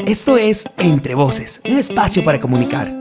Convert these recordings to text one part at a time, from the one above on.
Esto es Entre Voces, un espacio para comunicar.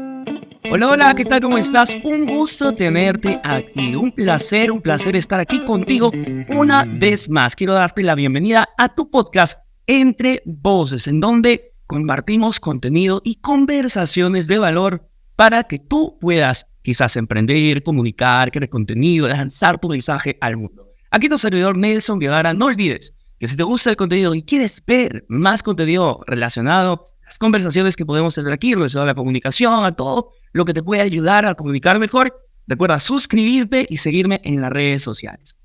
Hola, hola, ¿qué tal? ¿Cómo estás? Un gusto tenerte aquí. Un placer estar aquí contigo una vez más. Quiero darte la bienvenida a tu podcast Entre Voces, en donde compartimos contenido y conversaciones de valor para que tú puedas quizás emprender, comunicar, crear contenido, lanzar tu mensaje al mundo. Aquí tu servidor Nelson Guevara. No olvides que si te gusta el contenido y quieres ver más contenido relacionado, las conversaciones que podemos tener aquí, relacionado a la comunicación, a todo lo que te puede ayudar a comunicar mejor, recuerda suscribirte y seguirme en las redes sociales.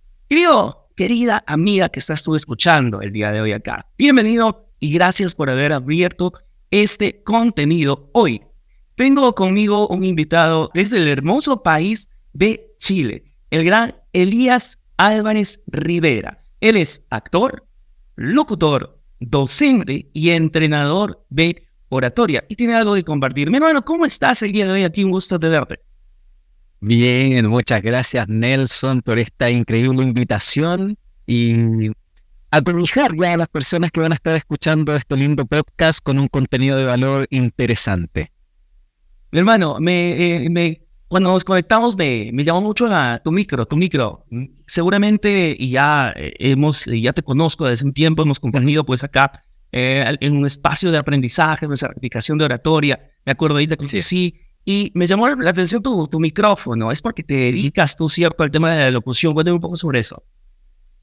Querida amiga que estás tú escuchando el día de hoy acá, bienvenido y gracias por haber abierto este contenido hoy. Tengo conmigo un invitado desde el hermoso país de Chile, el gran Elías Álvarez Rivera. Él es actor, locutor, docente y entrenador de oratoria. Y tiene algo que compartir. Mi hermano, ¿cómo estás el día de hoy? Aquí un gusto de verte. Bien, muchas gracias Nelson por esta increíble invitación y acompañar a las personas que van a estar escuchando este lindo podcast con un contenido de valor interesante. Mi hermano, cuando nos conectamos me llamó mucho tu micro. Seguramente ya te conozco desde un tiempo, hemos compartido pues acá en un espacio de aprendizaje, de certificación de oratoria. Me acuerdo ahí te conocí Sí. y me llamó la atención tu micrófono. Es porque te dedicas tú, ¿cierto?, al tema de la locución. Cuéntame un poco sobre eso.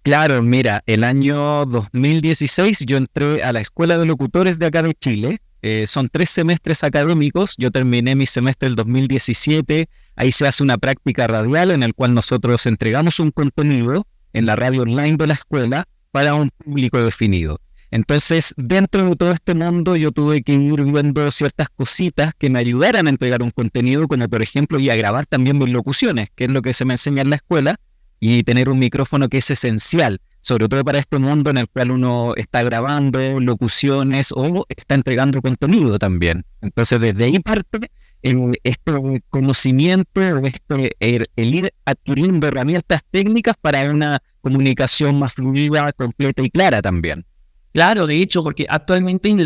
Claro, mira, el año 2016 yo entré a la Escuela de Locutores de acá de Chile. Son 3 semestres académicos. Yo terminé mi semestre el 2017. Ahí se hace una práctica radial en el cual nosotros entregamos un contenido en la radio online de la escuela para un público definido. Entonces, dentro de todo este mundo, yo tuve que ir viendo ciertas cositas que me ayudaran a entregar un contenido, como por ejemplo, y a grabar también mis locuciones, que es lo que se me enseña en la escuela, y tener un micrófono que es esencial, sobre todo para este mundo en el cual uno está grabando locuciones o está entregando contenido también. Entonces, desde ahí parte este conocimiento, el ir adquiriendo herramientas técnicas para una comunicación más fluida, completa y clara también. Claro, de hecho, porque actualmente en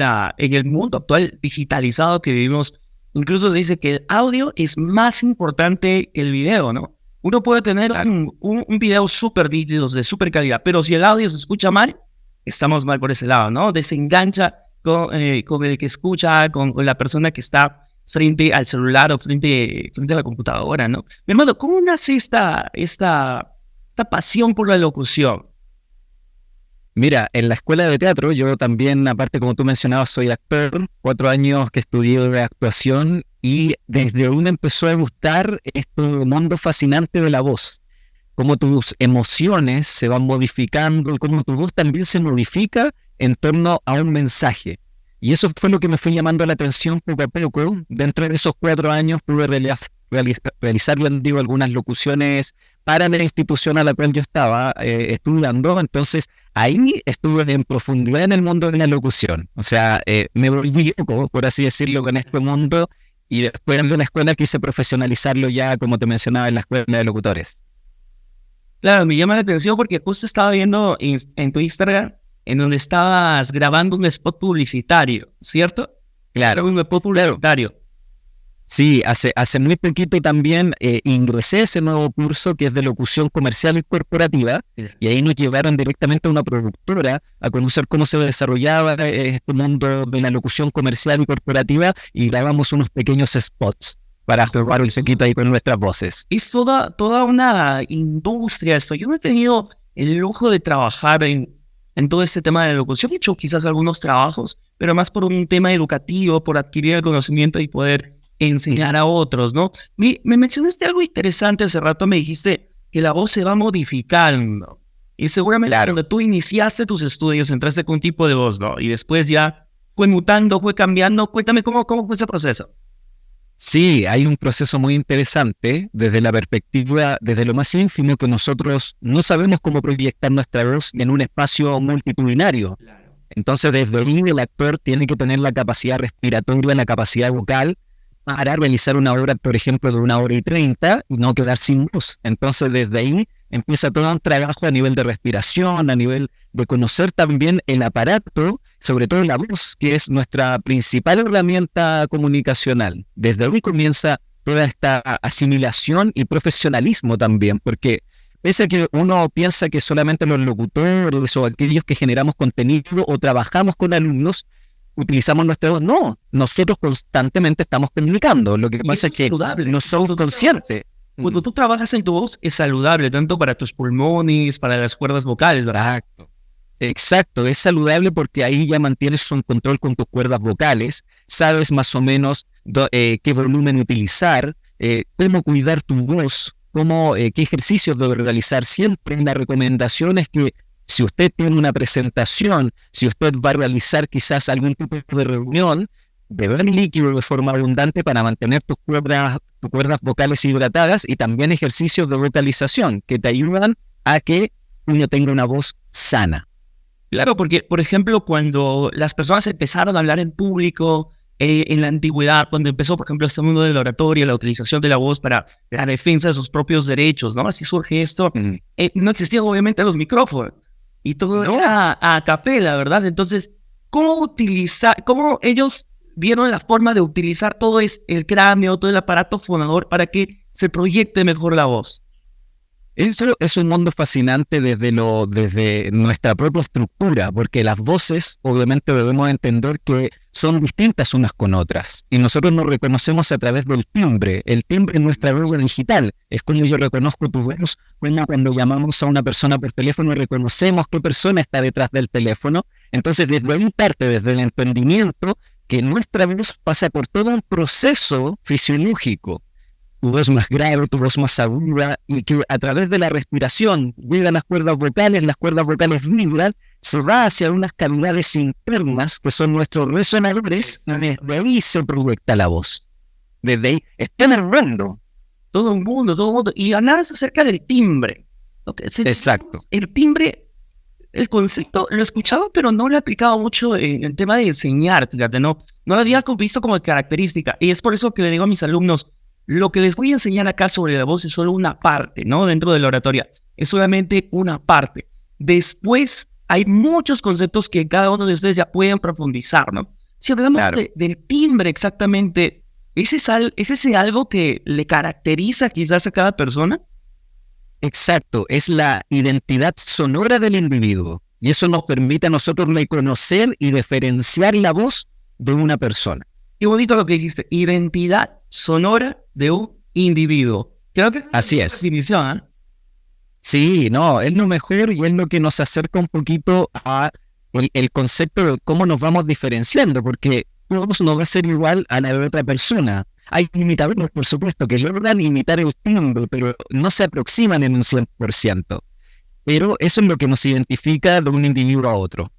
el mundo actual digitalizado que vivimos, incluso se dice que el audio es más importante que el video, ¿no? Uno puede tener un video súper nítido, de súper calidad, pero si el audio se escucha mal, estamos mal por ese lado, ¿no? Desengancha con el que escucha, con la persona que está frente al celular o frente a la computadora, ¿no? Mi hermano, ¿cómo nace esta pasión por la locución? Mira, en la escuela de teatro, yo también, aparte como tú mencionabas, soy actor, 4 años que estudié actuación y desde uno empezó a gustar este mundo fascinante de la voz, cómo tus emociones se van modificando y cómo tu voz también se modifica en torno a un mensaje. Y eso fue lo que me fue llamando la atención poco a poco. Dentro de esos 4 años pude realizar algunas locuciones para la institución a la cual yo estaba estudiando. Entonces, ahí estuve en profundidad en el mundo de la locución. O sea, me volví loco, por así decirlo, con este mundo. Y después de la escuela quise profesionalizarlo ya, como te mencionaba, en la escuela de locutores. Claro, me llama la atención porque justo estaba viendo en tu Instagram en donde estabas grabando un spot publicitario, ¿cierto? Claro, Un spot publicitario. claro. Sí, hace muy poquito también ingresé a ese nuevo curso que es de locución comercial y corporativa, y ahí nos llevaron directamente a una productora a conocer cómo se desarrollaba este mundo de la locución comercial y corporativa, y grabamos unos pequeños spots para jugar un poquito ahí con nuestras voces. Es toda una industria esto. Yo no he tenido el lujo de trabajar en todo este tema de la locución. He hecho quizás algunos trabajos, pero más por un tema educativo, por adquirir el conocimiento y poder enseñar a otros, ¿no? Me mencionaste algo interesante hace rato, me dijiste que la voz se va modificando. Y seguramente cuando tú iniciaste tus estudios, entraste con un tipo de voz, ¿no? Y después ya fue mutando, fue cambiando. Cuéntame cómo fue ese proceso. Sí, hay un proceso muy interesante desde la perspectiva, desde lo más ínfimo, que nosotros no sabemos cómo proyectar nuestra voz en un espacio multitudinario. Entonces, desde ahí el actor tiene que tener la capacidad respiratoria, la capacidad vocal, para realizar una obra, por ejemplo, de 1 hora y 30 y no quedar sin voz. Entonces, desde ahí empieza todo un trabajo a nivel de respiración, a nivel de conocer también el aparato, sobre todo la voz, que es nuestra principal herramienta comunicacional. Desde ahí comienza toda esta asimilación y profesionalismo también, porque pese a que uno piensa que solamente los locutores o aquellos que generamos contenido o trabajamos con alumnos, utilizamos nuestra voz. No, nosotros constantemente estamos comunicando. Lo que Y pasa eso es que saludable. no somos conscientes. Cuando tú trabajas en tu voz, es saludable, tanto para tus pulmones, para las cuerdas vocales, ¿verdad? Exacto. Exacto, es saludable porque ahí ya mantienes un control con tus cuerdas vocales, sabes más o menos qué volumen utilizar, cómo cuidar tu voz, qué ejercicios debe realizar. Siempre la recomendación es que si usted tiene una presentación, si usted va a realizar quizás algún tipo de reunión, beber líquido de forma abundante para mantener tus cuerdas vocales hidratadas, y también ejercicios de vocalización que te ayudan a que uno tenga una voz sana. Claro, porque, por ejemplo, cuando las personas empezaron a hablar en público, en la antigüedad, cuando empezó, por ejemplo, este mundo de la oratoria, la utilización de la voz para la defensa de sus propios derechos, ¿no? Así surge esto. No existían, obviamente, los micrófonos. Y todo era a capela, ¿verdad? Entonces, ¿cómo ellos vieron la forma de utilizar todo el cráneo, todo el aparato fonador para que se proyecte mejor la voz? Eso es un mundo fascinante desde nuestra propia estructura, porque las voces obviamente debemos entender que son distintas unas con otras, y nosotros nos reconocemos a través del timbre. El timbre es nuestra lengua digital, es como yo reconozco tu voz, cuando llamamos a una persona por teléfono y reconocemos qué persona está detrás del teléfono. Entonces, desde ahí parte, desde el entendimiento, que nuestra voz pasa por todo un proceso fisiológico. Tu voz más grave, tu voz más aguda, y que a través de la respiración llegan las cuerdas vocales vibran, se va hacia unas cavidades internas que son nuestros resonadores, y desde ahí se proyecta la voz. Desde ahí está en el rango. Todo un mundo. Y hablabas acerca del timbre. Exacto. El timbre, el concepto, lo he escuchado, pero no lo he aplicado mucho en el tema de enseñar, fíjate, no lo había visto como característica. Y es por eso que le digo a mis alumnos, lo que les voy a enseñar acá sobre la voz es solo una parte, ¿no? Dentro de la oratoria. Es solamente una parte. Después hay muchos conceptos que cada uno de ustedes ya pueden profundizar, ¿no? Si hablamos del timbre exactamente, ¿es ese algo que le caracteriza quizás a cada persona? Exacto, es la identidad sonora del individuo. Y eso nos permite a nosotros reconocer y diferenciar la voz de una persona. Qué bonito lo que dijiste, identidad sonora de un individuo. Creo que así es. Definición, ¿eh? Sí, no, es lo mejor y es lo que nos acerca un poquito a el concepto de cómo nos vamos diferenciando, porque todos no va a ser igual a la de otra persona. Hay imitadores, por supuesto, que logran imitar el timbre, pero no se aproximan en un 100%. Pero eso es lo que nos identifica de un individuo a otro.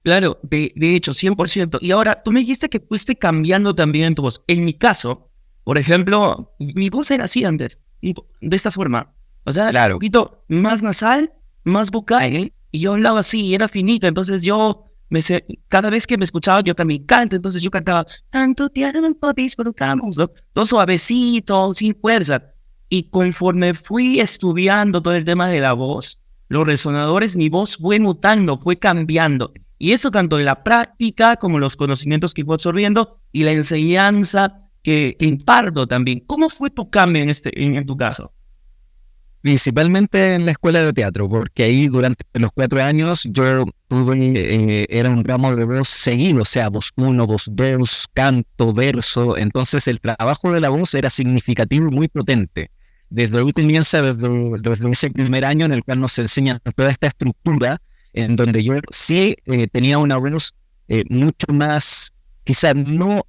Claro, de hecho, 100%. Y ahora, tú me dijiste que fuiste cambiando también tu voz. En mi caso, por ejemplo, mi voz era así antes, de esta forma. O sea, un poquito más nasal, más vocal, y yo hablaba así, era finita. Entonces cada vez que me escuchaba, yo también canto. Entonces yo cantaba, tanto tiempo disfrutamos, ¿no? Todo suavecito, sin fuerza. Y conforme fui estudiando todo el tema de la voz, los resonadores, mi voz fue mutando, fue cambiando. Y eso tanto en la práctica como los conocimientos que fui absorbiendo y la enseñanza que imparto también. ¿Cómo fue tu cambio en tu caso? Principalmente en la escuela de teatro, porque ahí durante los 4 años yo tuve, era un ramo de voz seguido, o sea, voz 1, voz 2, canto, verso. Entonces el trabajo de la voz era significativo y muy potente. Desde ahí comienza, desde ese primer año en el cual nos enseñan toda esta estructura, en donde yo sí tenía una voz mucho más, quizás no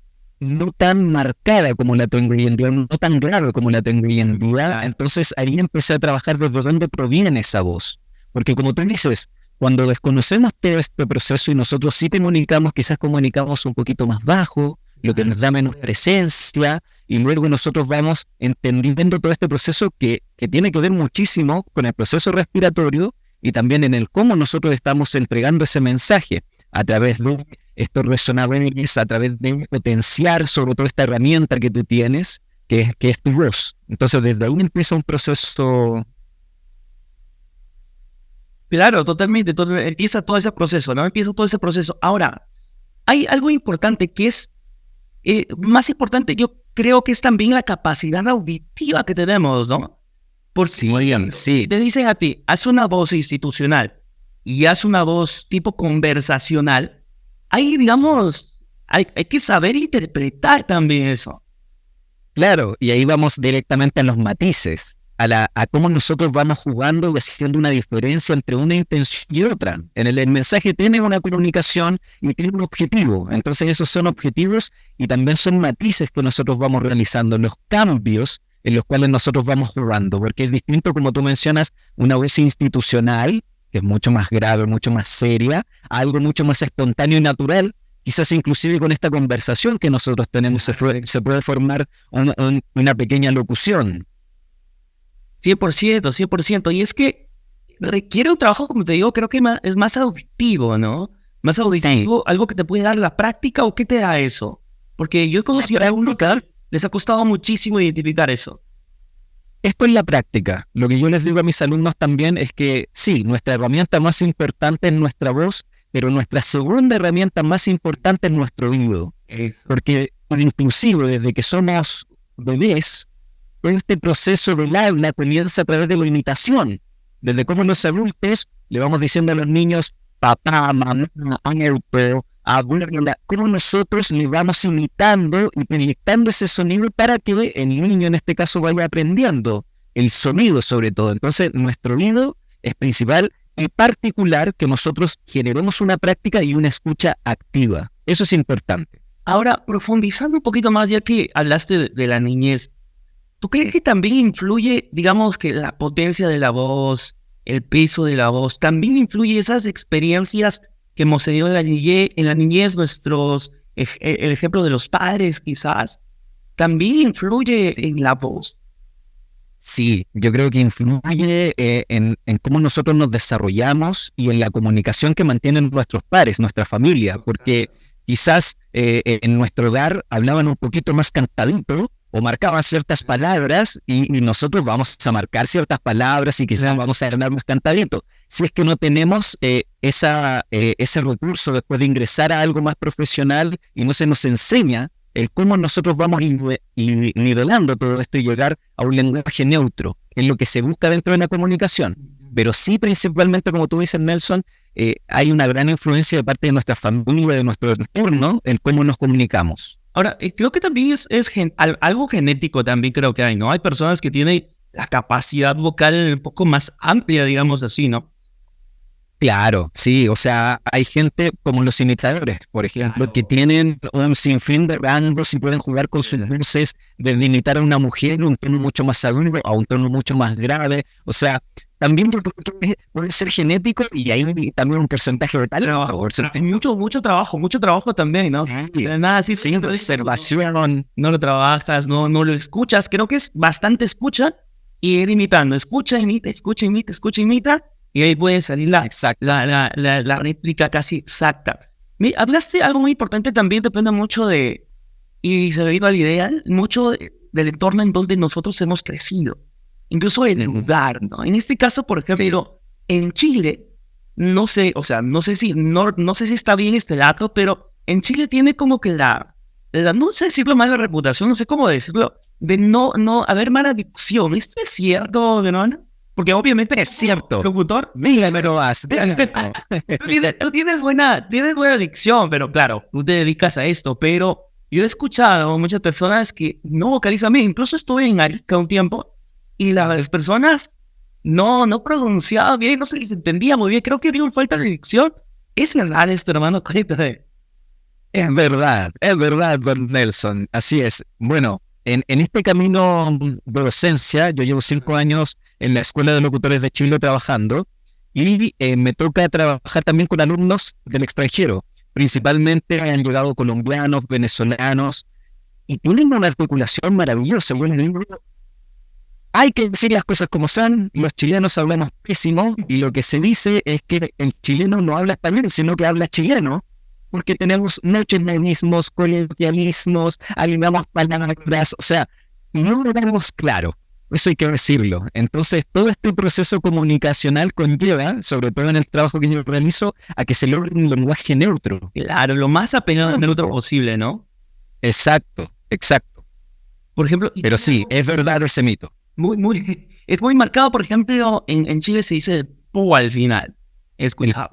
tan marcada como la tengo hoy en día, no tan grave como la tengo hoy en día. Entonces ahí empecé a trabajar desde dónde proviene esa voz. Porque como tú dices, cuando desconocemos todo este proceso y nosotros sí quizás comunicamos un poquito más bajo, lo que nos da menos presencia, y luego nosotros vamos entendiendo todo este proceso que tiene que ver muchísimo con el proceso respiratorio y también en el cómo nosotros estamos entregando ese mensaje a través de estos resonadores a través de potenciar sobre todo esta herramienta que tú tienes, que es tu voz. Entonces, desde ahí empieza un proceso. Claro, totalmente, empieza todo ese proceso, ¿no? Empieza todo ese proceso. Ahora, hay algo importante que es, más importante, yo creo que es también la capacidad auditiva que tenemos, ¿no? Porque Sí, William, sí. te dicen a ti, haz una voz institucional y haz una voz tipo conversacional. Ahí, digamos, hay que saber interpretar también eso. Claro, y ahí vamos directamente a los matices, a cómo nosotros vamos jugando y haciendo una diferencia entre una intención y otra. El mensaje tiene una comunicación y tiene un objetivo. Entonces esos son objetivos y también son matices que nosotros vamos realizando, los cambios en los cuales nosotros vamos jugando, porque es distinto, como tú mencionas, una voz institucional, que es mucho más grave, mucho más seria, a algo mucho más espontáneo y natural. Quizás inclusive con esta conversación que nosotros tenemos se puede formar una pequeña locución. 100%, 100%. Y es que requiere un trabajo, como te digo, creo que es más auditivo, ¿no? Más auditivo, sí. Algo que te puede dar la práctica o qué te da eso. Porque yo he conocido a algunos que les ha costado muchísimo identificar eso. Esto es la práctica. Lo que yo les digo a mis alumnos también es que sí, nuestra herramienta más importante es nuestra voz, pero nuestra segunda herramienta más importante es nuestro oído. Porque inclusive desde que somos bebés, este proceso del habla comienza a través de la imitación. Desde cómo los adultos le vamos diciendo a los niños, papá, mamá, abuela, cómo nosotros le vamos imitando y proyectando ese sonido para que el niño en este caso vaya aprendiendo el sonido sobre todo. Entonces nuestro oído es principal y particular que nosotros generemos una práctica y una escucha activa. Eso es importante. Ahora, profundizando un poquito más, ya que hablaste de la niñez, ¿tú crees que también influye, digamos, que la potencia de la voz, el peso de la voz, también influye esas experiencias que hemos tenido en la niñez, el ejemplo de los padres quizás, también influye en la voz? Sí, yo creo que influye en cómo nosotros nos desarrollamos y en la comunicación que mantienen nuestros pares, nuestra familia, porque quizás en nuestro hogar hablaban un poquito más cantadito o marcaban ciertas palabras y nosotros vamos a marcar ciertas palabras y quizás vamos a hablar más cantadito. Si es que no tenemos ese recurso después de ingresar a algo más profesional y no se nos enseña el cómo nosotros vamos nivelando todo esto y llegar a un lenguaje neutro, que es lo que se busca dentro de la comunicación. Pero sí, principalmente, como tú dices, Nelson, hay una gran influencia de parte de nuestra familia, de nuestro entorno, en cómo nos comunicamos. Ahora, creo que también es algo genético también creo que hay, ¿no? Hay personas que tienen la capacidad vocal un poco más amplia, digamos así, ¿no? Claro, sí, o sea, hay gente como los imitadores, por ejemplo, que tienen un sinfín de rangos y pueden jugar con sus voces, desde imitar a una mujer un tono mucho más agudo a un tono mucho más grave. O sea, también puede ser genético y hay también un porcentaje de talento. Mucho trabajo también, ¿no? Sí, nada así, sí, observación. No lo trabajas, no lo escuchas. Creo que es bastante escucha y ir imitando. Escucha, imita. Y ahí puede salir la réplica casi exacta. Hablaste algo muy importante también, depende mucho y se me vino a la idea, mucho del entorno en donde nosotros hemos crecido. Incluso en el lugar, ¿no? En este caso, por ejemplo, en Chile, no sé si está bien este dato, pero en Chile tiene como que no sé decirlo mal, la reputación, no sé cómo decirlo, de no haber mala dicción. ¿Esto es cierto, ¿no? Porque obviamente es cierto. Locutor, dígamelo más. tú tienes buena dicción, pero claro, tú te dedicas a esto. Pero yo he escuchado a muchas personas que no vocalizan bien. Incluso estuve en Arica un tiempo y las personas no pronunciaban bien, no se les entendía muy bien. Creo que había una falta de dicción. ¿Es verdad esto, hermano? Cuéntame. Es verdad, don Nelson. Así es. Bueno, en este camino de docencia, yo llevo 5 años en la Escuela de Locutores de Chile trabajando y me toca trabajar también con alumnos del extranjero. Principalmente han llegado colombianos, venezolanos y tienen una articulación maravillosa. Bueno, hay que decir las cosas como son. Los chilenos hablamos pésimo y lo que se dice es que el chileno no habla español, sino que habla chileno. porque tenemos muchos modismos, coloquialismos, agregamos palabras, o sea, no lo vemos claro. Eso hay que decirlo. Entonces, todo este proceso comunicacional conlleva, sobre todo en el trabajo que yo realizo, a que se logre un lenguaje neutro. Claro, lo más apegado al neutro posible, ¿no? Exacto, exacto. Por ejemplo, Pero sí, es verdad ese mito. es muy marcado, por ejemplo, en Chile se dice el po al final. He escuchado.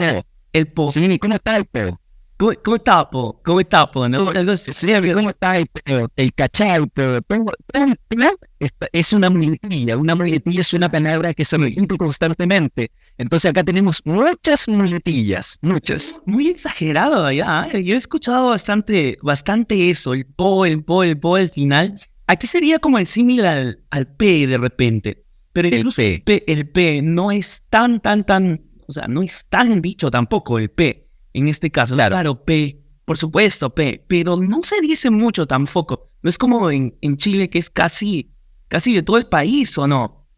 El po. Sí, ¿cómo está el po? ¿Cómo está, po? ¿Cómo está, po? ¿No? Sí, ¿cómo está el po? El cachai, pero es una muletilla. Una muletilla es una palabra que se repite constantemente. Entonces acá tenemos muchas muletillas, muchas. Muy exagerado allá, ¿eh? Yo he escuchado bastante eso, el po, el po, el po al final. Aquí sería como el símil al P de repente. Pero incluso el P no es tan, o sea, no es tan dicho tampoco el P. En este caso, claro, P, por supuesto, P, pero no se dice mucho tampoco. No es como en Chile, que es casi de todo el país, ¿o no?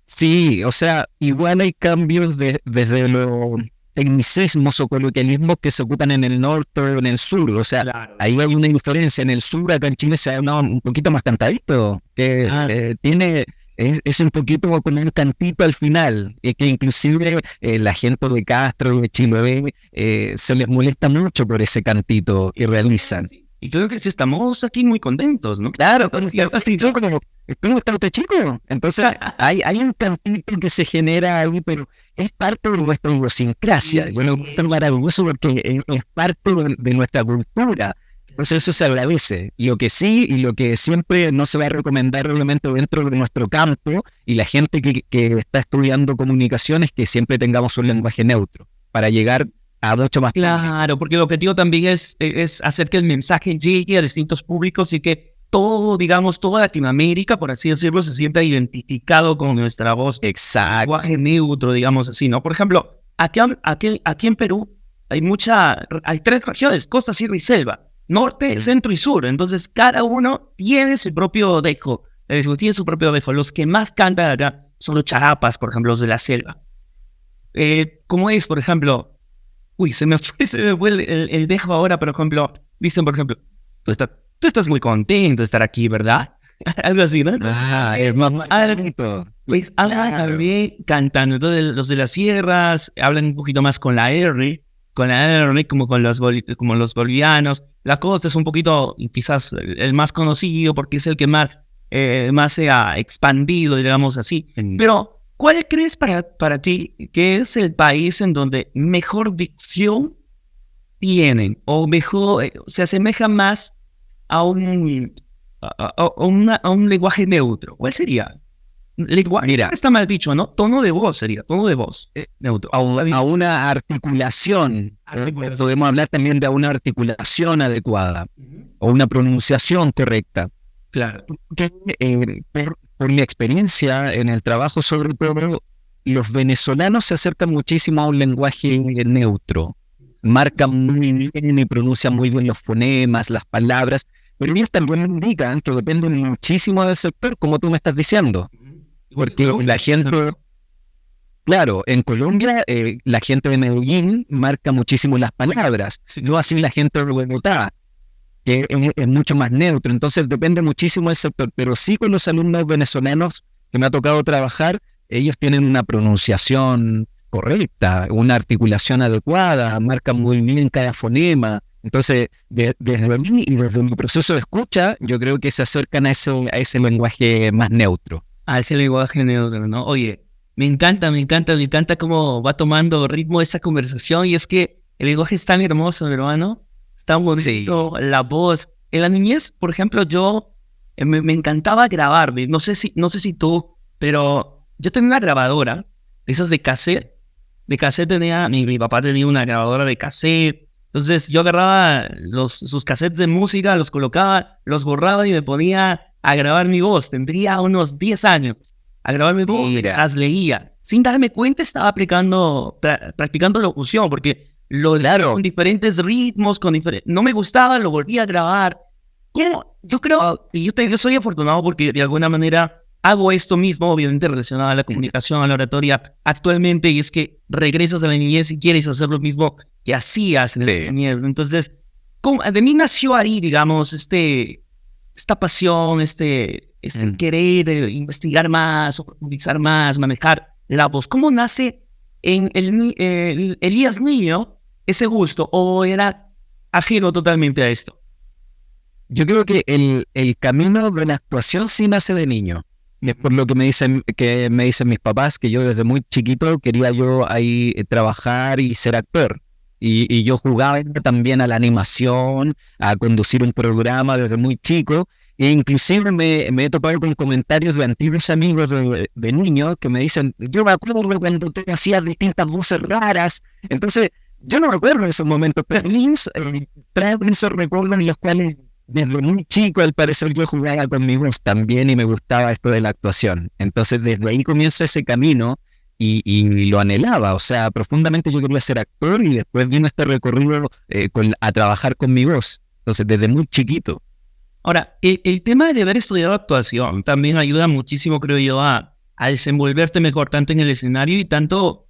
Sí, o sea, igual hay cambios desde los tecnicismos o coloquialismos que se ocupan en el norte o en el sur. O sea, ahí hay una diferencia. En el sur, acá en Chile, se habla un poquito más cantadito, que es un poquito con un cantito al final, que inclusive la gente de Castro, de Chiloé, se les molesta mucho por ese cantito que realizan. Y creo que sí estamos aquí muy contentos, ¿no? Claro, ¿cómo está usted, chico? Entonces hay un cantito que se genera ahí, pero es parte de nuestra idiosincrasia. Bueno, es maravilloso porque es parte de nuestra cultura. Entonces eso se agradece. Y lo que sí, y lo que siempre no se va a recomendar realmente dentro de nuestro campo, y la gente que está estudiando comunicaciones, que siempre tengamos un lenguaje neutro para llegar a mucho más. Claro, porque el objetivo también es hacer que el mensaje llegue a distintos públicos y que todo, digamos, toda Latinoamérica, por así decirlo, se sienta identificado con nuestra voz. Exacto. Lenguaje neutro, digamos así, ¿no? Por ejemplo, aquí en Perú hay 3 regiones: costa, sierra y selva, norte, centro y sur. Entonces, cada uno tiene su propio dejo. Tiene su propio dejo. Los que más cantan acá son los charapas, por ejemplo, los de la selva. ¿Cómo es, por ejemplo? Uy, se me fue el dejo ahora, por ejemplo. Dicen, por ejemplo, tú estás muy contento de estar aquí, ¿verdad? Algo así, ¿no? Es más bonito. Pues hablan también cantando. Entonces, los de las sierras hablan un poquito más con la R, como como los bolivianos. La costa es un poquito, quizás, el más conocido porque es el que más se ha expandido, digamos así. Pero, ¿cuál crees para ti que es el país en donde mejor dicción tienen o mejor se asemeja más a un lenguaje neutro? ¿Cuál sería? Lenguaje, mira, está mal dicho, ¿no? Tono de voz neutro. A una articulación. Podemos hablar también de una articulación adecuada o una pronunciación correcta. Claro. Por mi experiencia en el trabajo, sobre todo, los venezolanos se acercan muchísimo a un lenguaje neutro. Marcan muy bien y pronuncian muy bien los fonemas, las palabras, pero ellos también indican que dependen muchísimo del sector, como tú me estás diciendo. Porque la gente, claro, en Colombia, la gente de Medellín marca muchísimo las palabras, no así la gente de Bogotá, que es mucho más neutro. Entonces depende muchísimo del sector, pero sí con los alumnos venezolanos que me ha tocado trabajar, ellos tienen una pronunciación correcta, una articulación adecuada, marcan muy bien cada fonema. Entonces, desde mí y desde mi proceso de escucha, yo creo que se acercan a ese lenguaje más neutro. A ese lenguaje neutro, ¿no? Oye, me encanta cómo va tomando ritmo esa conversación, y es que el lenguaje es tan hermoso, hermano. Tan bonito, sí. La voz. En la niñez, por ejemplo, yo me encantaba grabarme. No sé si tú, pero yo tenía una grabadora, de esas de cassette. De cassette tenía, mi papá tenía una grabadora de cassette. Entonces yo agarraba sus cassettes de música, los colocaba, los borraba y me ponía a grabar mi voz. Tendría unos 10 años. A grabar mi voz, las leía. Sin darme cuenta estaba practicando locución, porque con diferentes ritmos, no me gustaba, lo volví a grabar. Yo creo, yo soy afortunado porque de alguna manera hago esto mismo, obviamente relacionado a la comunicación, a la oratoria actualmente, y es que regresas a la niñez y quieres hacer lo mismo que hacías en la niñez. Entonces, de mí nació ahí, digamos, esta pasión, querer investigar más, profundizar más, manejar la voz. ¿Cómo nace en el Elías niño ese gusto, o era ajeno totalmente a esto? Yo creo que el camino de la actuación sí nace de niño. Y es por lo que me dicen mis papás, que yo desde muy chiquito quería yo ahí trabajar y ser actor. Y yo jugaba también a la animación, a conducir un programa desde muy chico. E inclusive me he topado con comentarios de antiguos amigos de niños que me dicen, yo me acuerdo cuando tú hacías distintas voces raras. Entonces, yo no recuerdo esos momentos, pero traen esos recuerdos en los cuales desde muy chico, al parecer, yo jugaba con mi voz también y me gustaba esto de la actuación. Entonces, desde ahí comienza ese camino y lo anhelaba. O sea, profundamente yo quería ser actor y después vino este recorrido a trabajar con mi voz. Entonces, desde muy chiquito. Ahora, el tema de haber estudiado actuación también ayuda muchísimo, creo yo, a desenvolverte mejor tanto en el escenario y tanto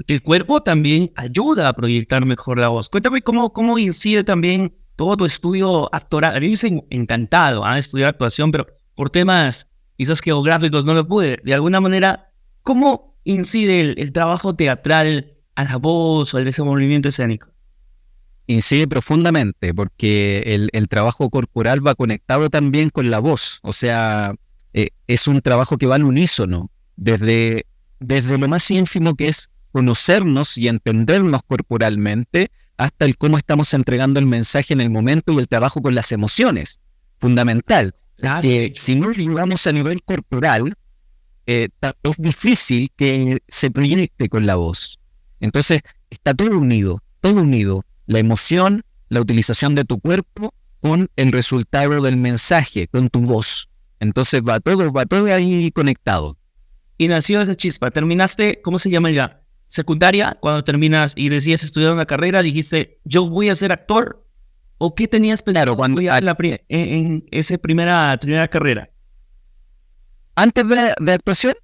que el cuerpo también ayuda a proyectar mejor la voz. Cuéntame cómo incide también todo tu estudio actoral. A mí me hubiese encantado estudiar actuación, pero por temas quizás geográficos no lo pude. De alguna manera, ¿cómo incide el trabajo teatral a la voz o al desenvolvimiento escénico? Incide profundamente porque el trabajo corporal va conectado también con la voz. O sea, es un trabajo que va al unísono, desde lo más ínfimo que es conocernos y entendernos corporalmente, hasta el cómo estamos entregando el mensaje en el momento y el trabajo con las emociones. Fundamental. Claro. Que si no llegamos a nivel corporal, es difícil que se proyecte con la voz. Entonces, está todo unido, todo unido. La emoción, la utilización de tu cuerpo con el resultado del mensaje, con tu voz. Entonces va todo ahí conectado. Y nació esa chispa. Terminaste, ¿cómo se llama ya? Secundaria, cuando terminas y decías estudiar una carrera, dijiste, yo voy a ser actor. ¿O qué tenías pensado en esa primera carrera? ¿Antes de actuación?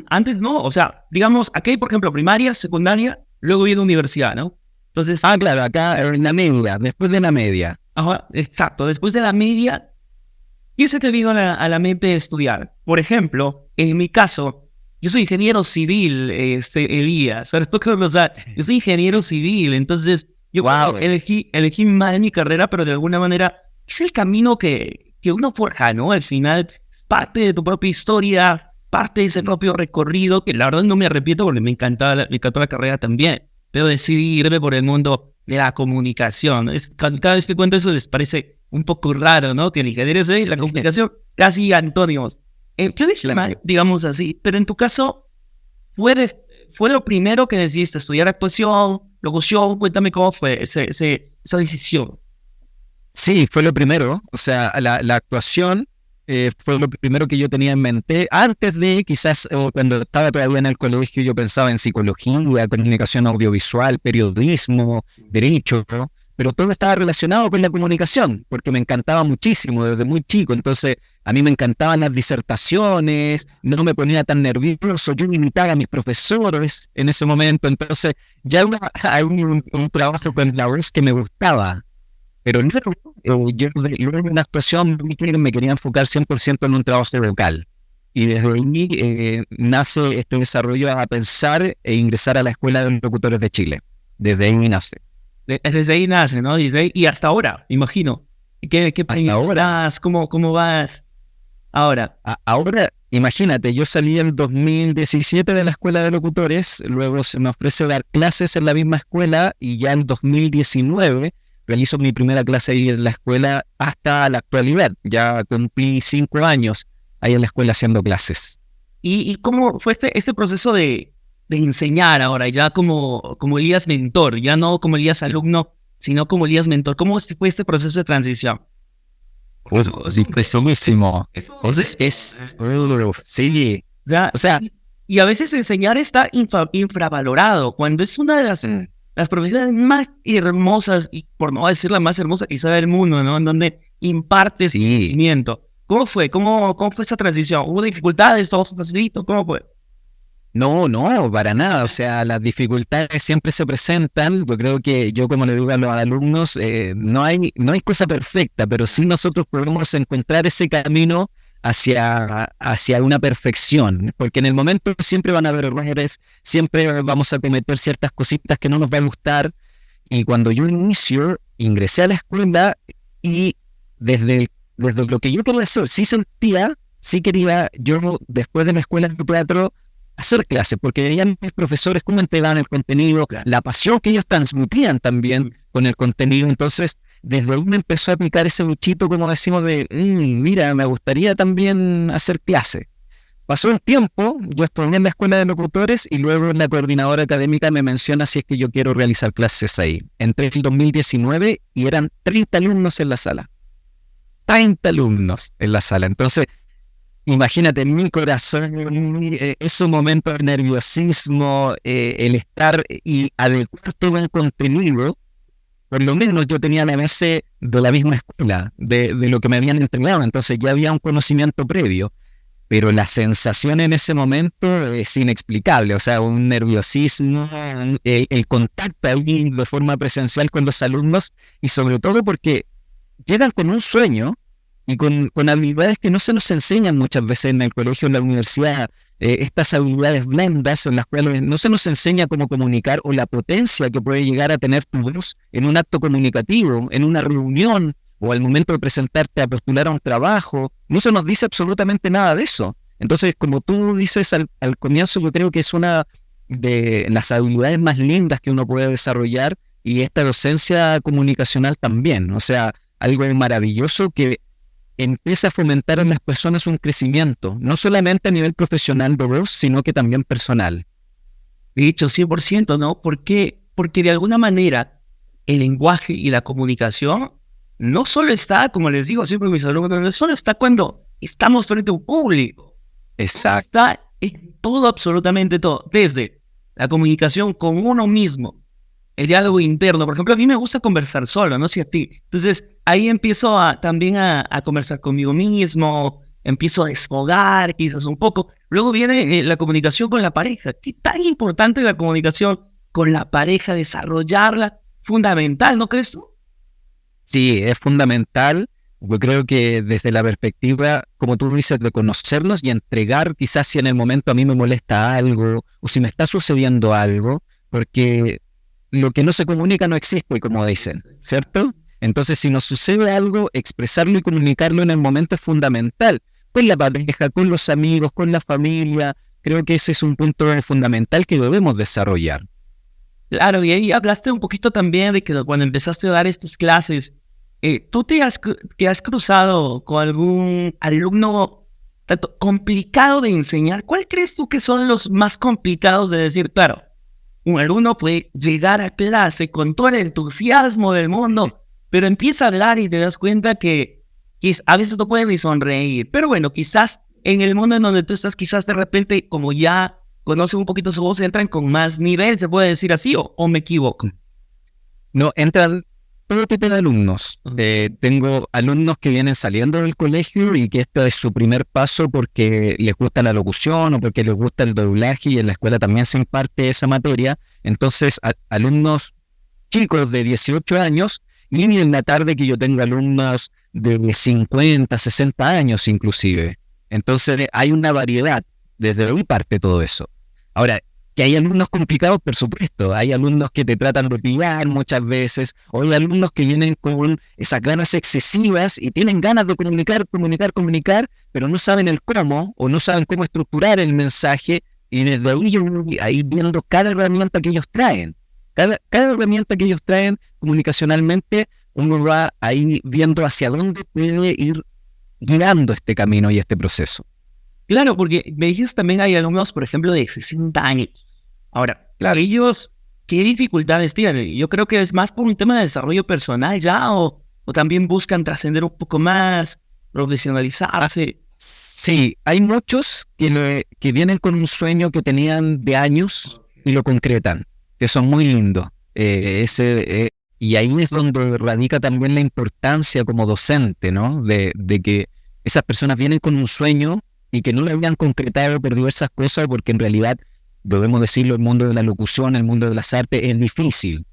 Antes no, o sea, digamos, aquí hay, por ejemplo, primaria, secundaria, luego viene universidad, ¿no? Entonces, claro, acá en la media, después de la media. Ajá, exacto, después de la media, ¿qué se te vino a la mente de estudiar? Por ejemplo, en mi caso, yo soy ingeniero civil, Elías, ¿sabes? O sea, yo soy ingeniero civil, entonces yo elegí mal mi carrera, pero de alguna manera es el camino que uno forja, ¿no? Al final, parte de tu propia historia, parte de ese propio recorrido, que la verdad no me arrepiento porque me encantó la carrera también. Pero decidí irme por el mundo de la comunicación. Cada vez que cuento eso les parece un poco raro, ¿no? Que el ingeniero civil y la comunicación casi antónimos. Yo dije mal, digamos así, pero en tu caso, ¿fue lo primero que decidiste estudiar actuación, locución? Cuéntame cómo fue esa decisión. Sí, fue lo primero. O sea, la actuación fue lo primero que yo tenía en mente. Antes de, quizás, cuando estaba todavía en el colegio, yo pensaba en psicología, comunicación audiovisual, periodismo, derecho, ¿no? Pero todo estaba relacionado con la comunicación, porque me encantaba muchísimo desde muy chico. Entonces, a mí me encantaban las disertaciones, no me ponía tan nervioso, yo imitaba a mis profesores en ese momento. Entonces, ya hay un trabajo con la voz que me gustaba. Pero luego, yo luego en la actuación me quería enfocar 100% en un trabajo vocal. Y desde ahí nace este desarrollo a pensar e ingresar a la Escuela de Locutores de Chile. Desde ahí nace. Desde ahí nace, ¿no? Y hasta ahora, imagino. ¿Qué ahora? ¿Cómo vas ahora? Ahora, imagínate, yo salí en el 2017 de la Escuela de Locutores, luego se me ofrece dar clases en la misma escuela y ya en 2019 realizo mi primera clase ahí en la escuela hasta la actualidad. Ya cumplí 5 años ahí en la escuela haciendo clases. ¿Y cómo fue este proceso de enseñar ahora, ya como Elías mentor, ya no como Elías alumno, sino como Elías mentor? ¿Cómo fue este proceso de transición? Pues, impresionísimo. Sí. O sea, y a veces enseñar está infravalorado, cuando es una de las profesiones más hermosas, y por no decir la más hermosa quizá del mundo, ¿no? En donde impartes conocimiento. ¿Cómo fue? ¿Cómo fue esa transición? ¿Hubo dificultades? ¿Todo fue facilito? ¿Cómo fue? No, no, para nada. O sea, las dificultades siempre se presentan. Yo creo que yo, como le digo a los alumnos, no hay cosa perfecta, pero sí nosotros podemos encontrar ese camino hacia una perfección, porque en el momento siempre van a haber errores, siempre vamos a cometer ciertas cositas que no nos va a gustar. Y cuando yo ingresé a la escuela y desde lo que yo quería hacer, sí quería yo después de la escuela de teatro hacer clases, porque veían mis profesores cómo entregaban el contenido, la pasión que ellos transmitían también con el contenido. Entonces, desde ahí me empezó a aplicar ese bichito, como decimos, de, mira, me gustaría también hacer clases. Pasó el tiempo, yo estudié en la escuela de locutores y luego la coordinadora académica me menciona si es que yo quiero realizar clases ahí. Entré en el 2019 y eran 30 alumnos en la sala. 30 alumnos en la sala. Entonces, imagínate, mi corazón, ese momento de nerviosismo, el estar y adecuar todo el contenido. Por lo menos yo tenía la base de la misma escuela, de lo que me habían entrenado, entonces ya había un conocimiento previo, pero la sensación en ese momento es inexplicable, o sea, un nerviosismo, el contacto ahí de forma presencial con los alumnos, y sobre todo porque llegan con un sueño y con habilidades que no se nos enseñan muchas veces en el colegio o en la universidad, estas habilidades blandas en las cuales no se nos enseña cómo comunicar o la potencia que puede llegar a tener tu voz en un acto comunicativo, en una reunión o al momento de presentarte a postular a un trabajo. No se nos dice absolutamente nada de eso. Entonces, como tú dices al comienzo, yo creo que es una de las habilidades más lindas que uno puede desarrollar, y esta docencia comunicacional también. O sea, algo maravilloso que empieza a fomentar en las personas un crecimiento, no solamente a nivel profesional de voz, sino que también personal. Dicho 100%, ¿no? ¿Por qué? Porque de alguna manera el lenguaje y la comunicación no solo está, como les digo siempre a mis alumnos, no solo está cuando estamos frente a un público. Exacto. Está en todo, absolutamente todo. Desde la comunicación con uno mismo, el diálogo interno. Por ejemplo, a mí me gusta conversar solo, no sé a ti. Entonces, ahí empiezo también a conversar conmigo mismo, empiezo a desfogar quizás un poco. Luego viene la comunicación con la pareja. ¿Qué tan importante es la comunicación con la pareja? Desarrollarla, fundamental, ¿no crees tú? Sí, es fundamental. Yo creo que desde la perspectiva, como tú dices, de conocernos y entregar, quizás si en el momento a mí me molesta algo o si me está sucediendo algo, porque lo que no se comunica no existe, como dicen, ¿cierto? Entonces, si nos sucede algo, expresarlo y comunicarlo en el momento es fundamental. Con la pareja, con los amigos, con la familia, creo que ese es un punto fundamental que debemos desarrollar. Claro, y ahí hablaste un poquito también de que cuando empezaste a dar estas clases, ¿tú te has cruzado con algún alumno tanto complicado de enseñar? ¿Cuál crees tú que son los más complicados de decir? Claro, un alumno puede llegar a clase con todo el entusiasmo del mundo, pero empieza a hablar y te das cuenta que a veces no puede ni sonreír. Pero bueno, quizás en el mundo en donde tú estás, quizás de repente, como ya conocen un poquito su voz, entran con más nivel, se puede decir así, o me equivoco. No, entran todo tipo de alumnos. Tengo alumnos que vienen saliendo del colegio y que este es su primer paso porque les gusta la locución o porque les gusta el doblaje, y en la escuela también se imparte esa materia. Entonces, alumnos chicos de 18 años, y en la tarde que yo tengo alumnos de 50, 60 años inclusive. Entonces, hay una variedad. Desde ahí parte todo eso. Ahora, que hay alumnos complicados, por supuesto. Hay alumnos que te tratan de pillar muchas veces, o hay alumnos que vienen con esas ganas excesivas y tienen ganas de comunicar, pero no saben el cómo, o no saben cómo estructurar el mensaje, y desde ahí yo voy ahí viendo cada herramienta que ellos traen. Cada herramienta que ellos traen comunicacionalmente, uno va ahí viendo hacia dónde puede ir guiando este camino y este proceso. Claro, porque me dijiste también hay alumnos, por ejemplo, de 60 años. Ahora, claro, ellos, ¿qué dificultades tienen? Yo creo que es más por un tema de desarrollo personal ya, o también buscan trascender un poco más, profesionalizarse. Sí, hay muchos que vienen con un sueño que tenían de años y lo concretan, que son muy lindos. Y ahí es donde radica también la importancia como docente, ¿no? De que Esas personas vienen con un sueño y que no lo habían concretado por diversas cosas, porque en realidad, debemos decirlo, el mundo de la locución, el mundo de las artes es difícil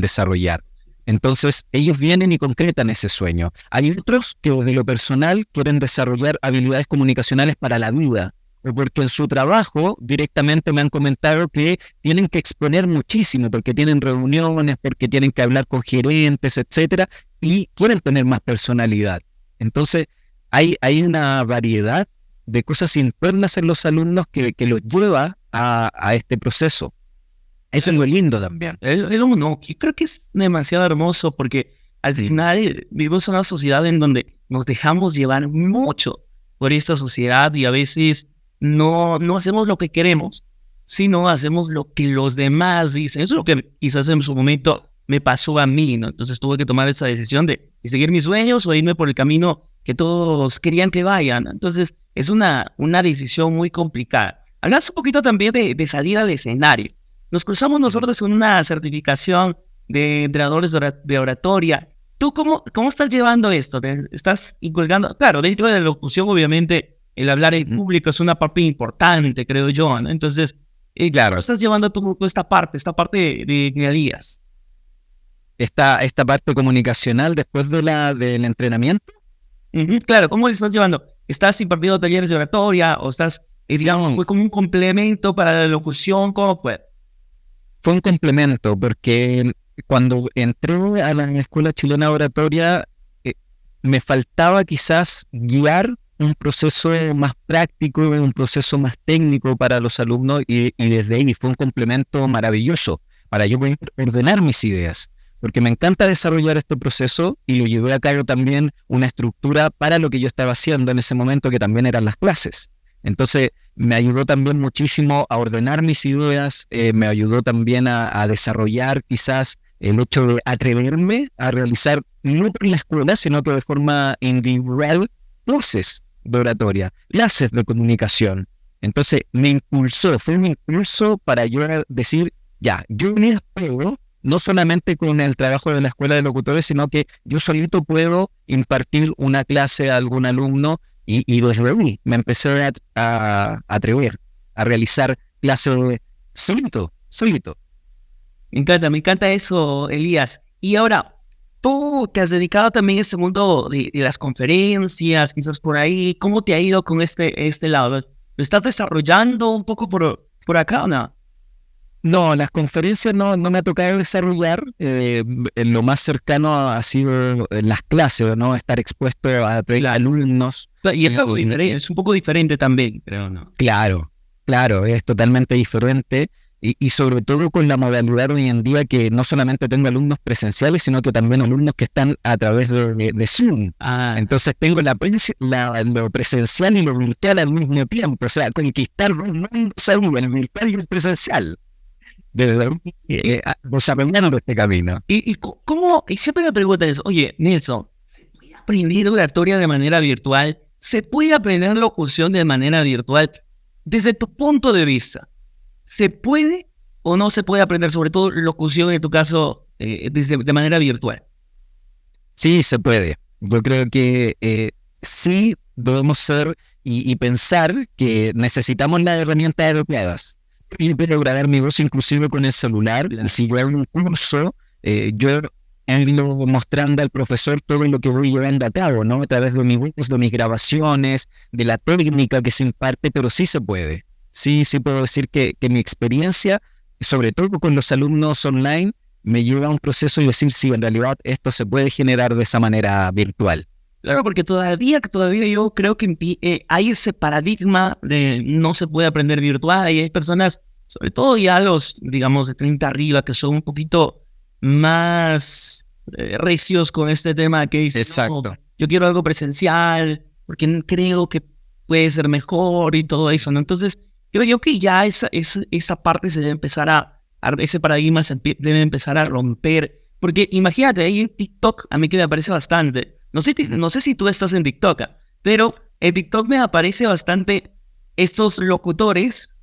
desarrollar. Entonces, ellos vienen y concretan ese sueño. Hay otros que de lo personal quieren desarrollar habilidades comunicacionales para la vida, o porque en su trabajo directamente me han comentado que tienen que exponer muchísimo, porque tienen reuniones, porque tienen que hablar con gerentes, etcétera, y quieren tener más personalidad. Entonces, hay una variedad de cosas internas en los alumnos que los lleva a este proceso. Eso es muy lindo también. No, yo creo que es demasiado hermoso porque al final vivimos en una sociedad en donde nos dejamos llevar mucho por esta sociedad y a veces no hacemos lo que queremos, sino hacemos lo que los demás dicen. Eso es lo que quizás en su momento me pasó a mí, ¿no? Entonces tuve que tomar esa decisión de seguir mis sueños o irme por el camino que todos querían que vayan. Entonces es una decisión muy complicada. Hablas un poquito también de salir al escenario. Nos cruzamos nosotros con una certificación de entrenadores de oratoria. ¿Tú cómo estás llevando esto? ¿Estás inculcando? Claro, dentro de la locución, obviamente, el hablar en público es una parte importante, creo yo, ¿no? Entonces, claro, ¿cómo estás llevando tú esta parte de guías? Esta parte comunicacional después del entrenamiento. Claro, ¿cómo le estás llevando? ¿Estás impartiendo talleres de oratoria o estás, digamos, fue como un complemento para la locución? ¿Cómo fue? Fue un complemento, porque cuando entré a la Escuela Chilena de Oratoria, me faltaba quizás guiar un proceso más práctico, un proceso más técnico para los alumnos, y desde ahí fue un complemento maravilloso para yo poder ordenar mis ideas, porque me encanta desarrollar este proceso y lo llevé a cabo también una estructura para lo que yo estaba haciendo en ese momento, que también eran las clases. Entonces, me ayudó también muchísimo a ordenar mis ideas, me ayudó también a desarrollar quizás el hecho de atreverme a realizar, no en la escuela, sino que de forma individual, clases de oratoria, clases de comunicación. Entonces, fue un impulso para yo decir, ya, yo me apego no solamente con el trabajo de la escuela de locutores, sino que yo solito puedo impartir una clase a algún alumno. Y desde ahí me empecé a atrever a realizar clases solito. Me encanta eso, Elías. Y ahora, tú te has dedicado también a este mundo de las conferencias, quizás por ahí. ¿Cómo te ha ido con este lado? ¿Lo estás desarrollando un poco por acá o no? No, las conferencias no me ha tocado desarrollar. Lo más cercano ha sido en las clases, ¿no? Estar expuesto a alumnos. Y es un poco diferente también, creo, ¿no? Claro, es totalmente diferente. Y sobre todo con la modalidad hoy en día, que no solamente tengo alumnos presenciales, sino que también alumnos que están a través de Zoom. Entonces tengo lo presencial y lo virtual al mismo tiempo. O sea, conquistar dos mundos, el virtual y el presencial. Desarrollando este camino. Y siempre me preguntan eso, oye, Nelson, ¿se puede aprender oratoria de manera virtual? ¿Se puede aprender locución de manera virtual? Desde tu punto de vista, ¿se puede o no se puede aprender, sobre todo locución en tu caso, de manera virtual? Sí, se puede. Yo creo que sí debemos ser y pensar que necesitamos las herramientas adecuadas. Y puedo grabar mi voz inclusive con el celular. Si grabo un curso, yo ando mostrando al profesor todo lo que voy llevando a cabo, ¿no? A través de mi voz, de mis grabaciones, de la técnica que se imparte, pero sí se puede. Sí puedo decir que mi experiencia, sobre todo con los alumnos online, me lleva a un proceso y decir, sí, en realidad esto se puede generar de esa manera virtual. Claro, porque todavía yo creo que hay ese paradigma de no se puede aprender virtual y hay personas, sobre todo ya los, digamos, de 30 arriba, que son un poquito más recios con este tema, que dicen, exacto, no, yo quiero algo presencial porque creo que puede ser mejor y todo eso, ¿no? Entonces, creo yo que ya esa parte se debe empezar ese paradigma se debe empezar a romper, porque imagínate, ahí en TikTok, a mí que me aparece bastante. No sé si tú estás en TikTok, pero en TikTok me aparece bastante estos locutores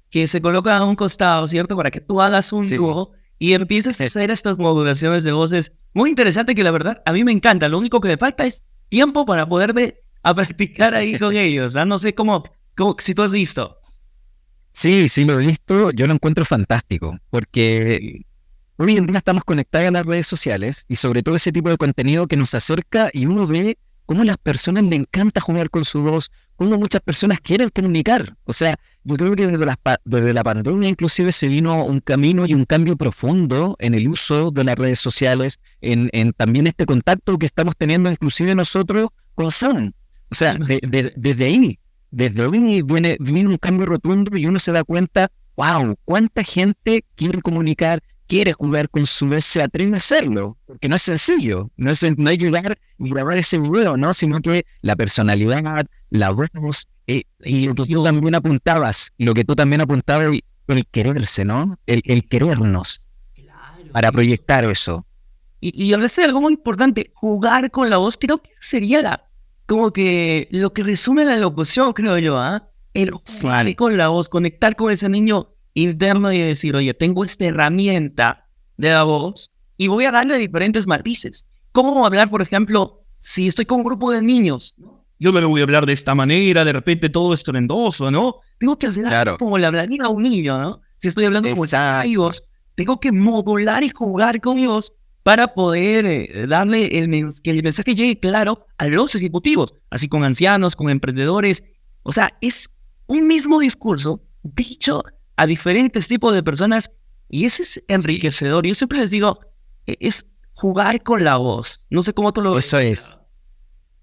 que se colocan a un costado, ¿cierto? Para que tú hagas un dúo y empieces a hacer estas modulaciones de voces. Muy interesante, que la verdad a mí me encanta. Lo único que me falta es tiempo para poderme a practicar ahí con ellos. ¿Ah? No sé cómo, si tú has visto. Sí, sí lo he visto, yo lo encuentro fantástico, porque hoy en día estamos conectados a las redes sociales y sobre todo ese tipo de contenido que nos acerca y uno ve cómo a las personas le encanta jugar con su voz, cómo muchas personas quieren comunicar. O sea, yo creo que desde la pandemia inclusive se vino un camino y un cambio profundo en el uso de las redes sociales, en también este contacto que estamos teniendo inclusive nosotros con Zoom. O sea, desde ahí viene un cambio rotundo y uno se da cuenta, wow, cuánta gente quiere comunicar, quiere jugar con su vez, se atreve a hacerlo, porque no es sencillo, no es llegar y grabar ese video, ¿no? Sino que la personalidad, la voz, y lo que tú también apuntabas, el quererse, ¿no? El querernos Claro. para proyectar eso. Y hablaste de algo muy importante, jugar con la voz. Creo que sería como que lo que resume la locución, creo yo, ¿ah? El jugar Sí, con la voz, conectar con ese niño interno y decir, oye, tengo esta herramienta de la voz y voy a darle diferentes matices. ¿Cómo hablar, por ejemplo, si estoy con un grupo de niños? ¿No? Yo me lo voy a hablar de esta manera, de repente todo estruendoso, ¿no? Tengo que hablar claro, como le hablaría a un niño, ¿no? Si estoy hablando como exacto. ellos, tengo que modular y jugar con ellos para poder darle que el mensaje llegue claro a los ejecutivos, así con ancianos, con emprendedores. O sea, es un mismo discurso dicho a diferentes tipos de personas y ese es Sí, enriquecedor. Yo siempre les digo, es jugar con la voz. No sé cómo tú lo ves. eso es.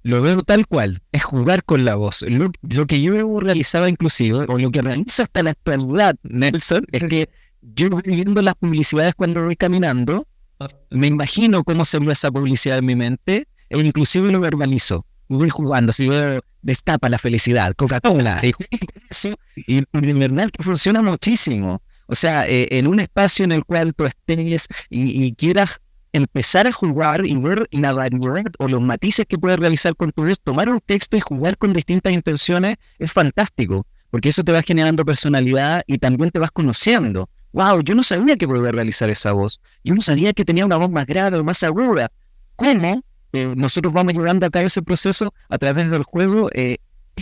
Lo veo tal cual, es jugar con la voz. Lo que yo realizaba inclusive, o lo que realizo hasta la actualidad, Nelson, es que yo voy viendo las publicidades cuando voy caminando, me imagino cómo se ve esa publicidad en mi mente, e inclusive lo verbalizo. Y voy jugando, si veo, destapa la felicidad, Coca-Cola, y juego con eso, y de verdad que funciona muchísimo. O sea, en un espacio en el cual tú estés y quieras empezar a jugar y ver la variedad o los matices que puedes realizar con tu voz, tomar un texto y jugar con distintas intenciones es fantástico, porque eso te va generando personalidad y también te vas conociendo. Wow, yo no sabía que podía realizar esa voz. Yo no sabía que tenía una voz más grave o más aguda. ¿Cómo? Nosotros vamos llevando a cabo ese proceso a través del juego. Es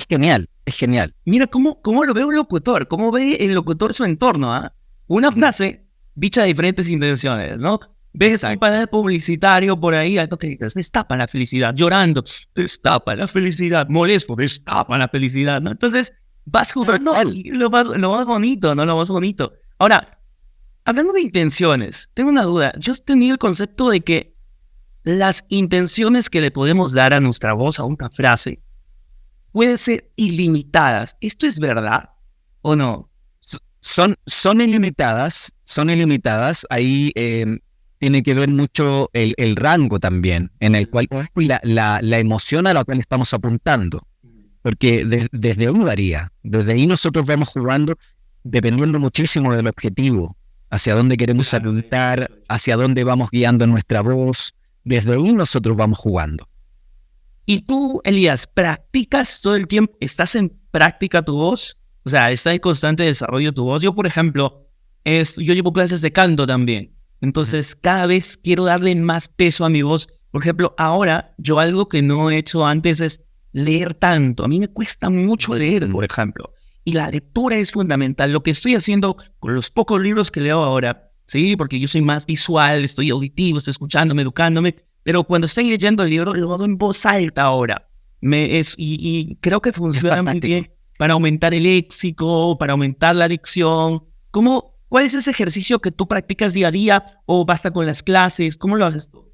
genial, es genial. Mira cómo lo ve un locutor, cómo ve el locutor su entorno, ¿ah? Una frase dicha de diferentes intenciones, ¿no? Ves un Exacto. panel publicitario por ahí, algo que dices, destapa la felicidad, llorando, destapa la felicidad, molesto, destapa la felicidad, ¿no? Entonces, vas jugando y lo más bonito, ¿no? Lo más bonito. Ahora, hablando de intenciones, tengo una duda. Yo he tenido el concepto de que las intenciones que le podemos dar a nuestra voz, a una frase, pueden ser ilimitadas. ¿Esto es verdad o no? Son ilimitadas. Ahí tiene que ver mucho el rango también, en el cual la emoción a la cual estamos apuntando. Porque desde ahí varía. Desde ahí nosotros vamos jugando dependiendo muchísimo del objetivo, hacia dónde queremos Claro, apuntar, eso es. hacia dónde vamos guiando nuestra voz. Desde ahí nosotros vamos jugando. ¿Y tú, Elías, practicas todo el tiempo? ¿Estás en práctica tu voz? O sea, ¿está en constante desarrollo tu voz? Yo, por ejemplo, yo llevo clases de canto también. Entonces, cada vez quiero darle más peso a mi voz. Por ejemplo, ahora, yo algo que no he hecho antes es leer tanto. A mí me cuesta mucho leer, por ejemplo. Y la lectura es fundamental. Lo que estoy haciendo con los pocos libros que leo ahora, ¿sí? Porque yo soy más visual, estoy auditivo, estoy escuchándome, educándome. Pero cuando estoy leyendo el libro, lo hago en voz alta ahora. Y creo que Es funciona muy fantástico. bien para aumentar el léxico, para aumentar la dicción. ¿Cuál es ese ejercicio que tú practicas día a día o basta con las clases? ¿Cómo lo haces tú?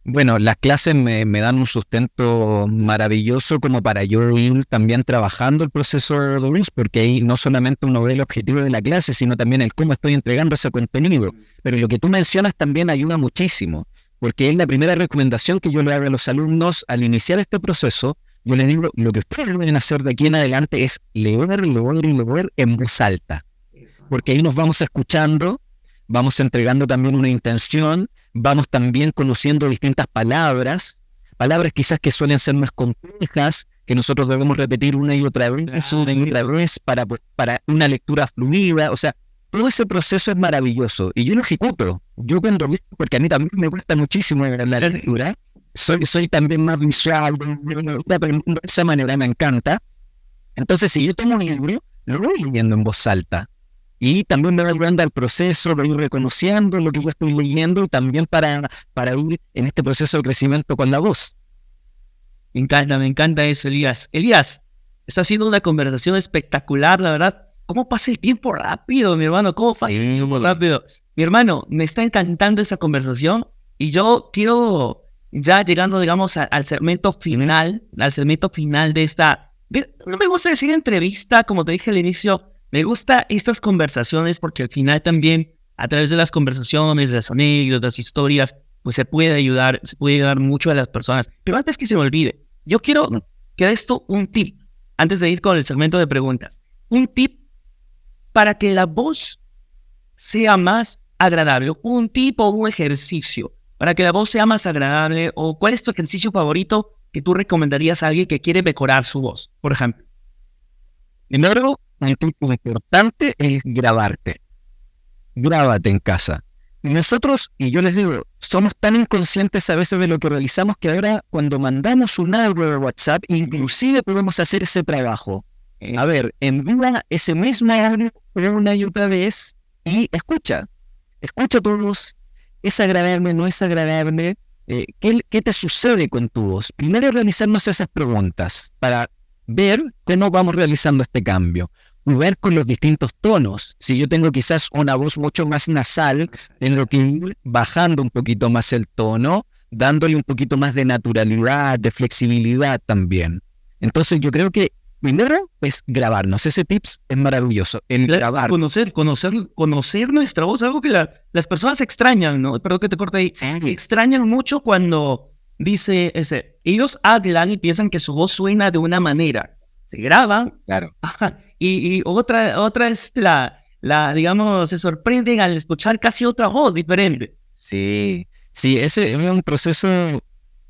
Bueno, las clases me dan un sustento maravilloso como para yo ir también trabajando el proceso de Ruiz, porque ahí no solamente uno ve el objetivo de la clase, sino también el cómo estoy entregando ese contenido. Pero lo que tú mencionas también ayuda muchísimo, porque es la primera recomendación que yo le hago a los alumnos al iniciar este proceso. Yo les digo, lo que ustedes deben hacer de aquí en adelante es leer, leer y leer en voz alta, Eso, porque ¿no? ahí nos vamos escuchando, vamos entregando también una intención, vamos también conociendo distintas palabras, palabras quizás que suelen ser más complejas, que nosotros debemos repetir una y otra Claro. vez para una lectura fluida, o sea, todo ese proceso es maravilloso y yo lo ejecuto. Yo cuando, porque a mí también me cuesta muchísimo la lectura, soy también más visual, de esa manera me encanta. Entonces, si yo tomo un libro, lo voy leyendo en voz alta. Y también me va ayudando al proceso, lo voy reconociendo lo que yo estoy leyendo, también para ir en este proceso de crecimiento con la voz. Me encanta eso, Elías. Elías, está haciendo una conversación espectacular, la verdad. ¿Cómo pasa el tiempo rápido, mi hermano? ¿Cómo pasa el tiempo rápido? Mi hermano, me está encantando esa conversación y yo quiero, ya llegando, digamos, al segmento final, de esta... no me gusta decir entrevista, como te dije al inicio, me gusta estas conversaciones porque al final también, a través de las conversaciones, de las anécdotas, historias, pues se puede ayudar mucho a las personas. Pero antes que se me olvide, yo quiero que des tú un tip, antes de ir con el segmento de preguntas. Un tip para que la voz sea más agradable. Un tip o un ejercicio para que la voz sea más agradable. O ¿cuál es tu ejercicio favorito que tú recomendarías a alguien que quiere mejorar su voz, por ejemplo? Primero, un tip importante es grabarte. Grábate en casa. Nosotros, y yo les digo, somos tan inconscientes a veces de lo que realizamos que ahora cuando mandamos un audio de WhatsApp, inclusive podemos hacer ese trabajo. A ver, envía ese mismo audio una y otra vez y escucha tu voz. ¿Es agradable, no es agradable? ¿Qué te sucede con tu voz? Primero realizarnos esas preguntas para ver cómo vamos realizando este cambio. Ver con los distintos tonos. Si yo tengo quizás una voz mucho más nasal, tengo que ir bajando un poquito más el tono, dándole un poquito más de naturalidad, de flexibilidad también. Entonces yo creo que primero es grabarnos. Ese tips es maravilloso. El grabar. Conocer nuestra voz, algo que las personas extrañan, ¿no? Perdón que te corte ahí. Sí. Extrañan mucho cuando dice ellos hablan y piensan que su voz suena de una manera. Se graban. Claro. Y otra es digamos, se sorprenden al escuchar casi otra voz diferente. Sí, ese es un proceso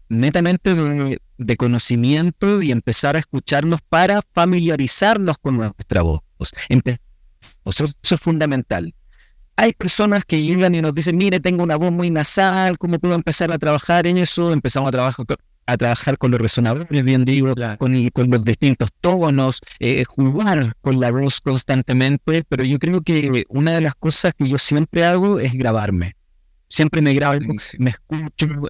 netamente de conocimiento y empezar a escucharnos para familiarizarnos con nuestra voz. Eso es fundamental. Hay personas que llegan y nos dicen, mire, tengo una voz muy nasal, ¿cómo puedo empezar a trabajar en eso? Empezamos a trabajar con los resonadores, bien digo, claro, con los distintos tonos, jugar con la voz constantemente, pero yo creo que una de las cosas que yo siempre hago es grabarme. Siempre me grabo, me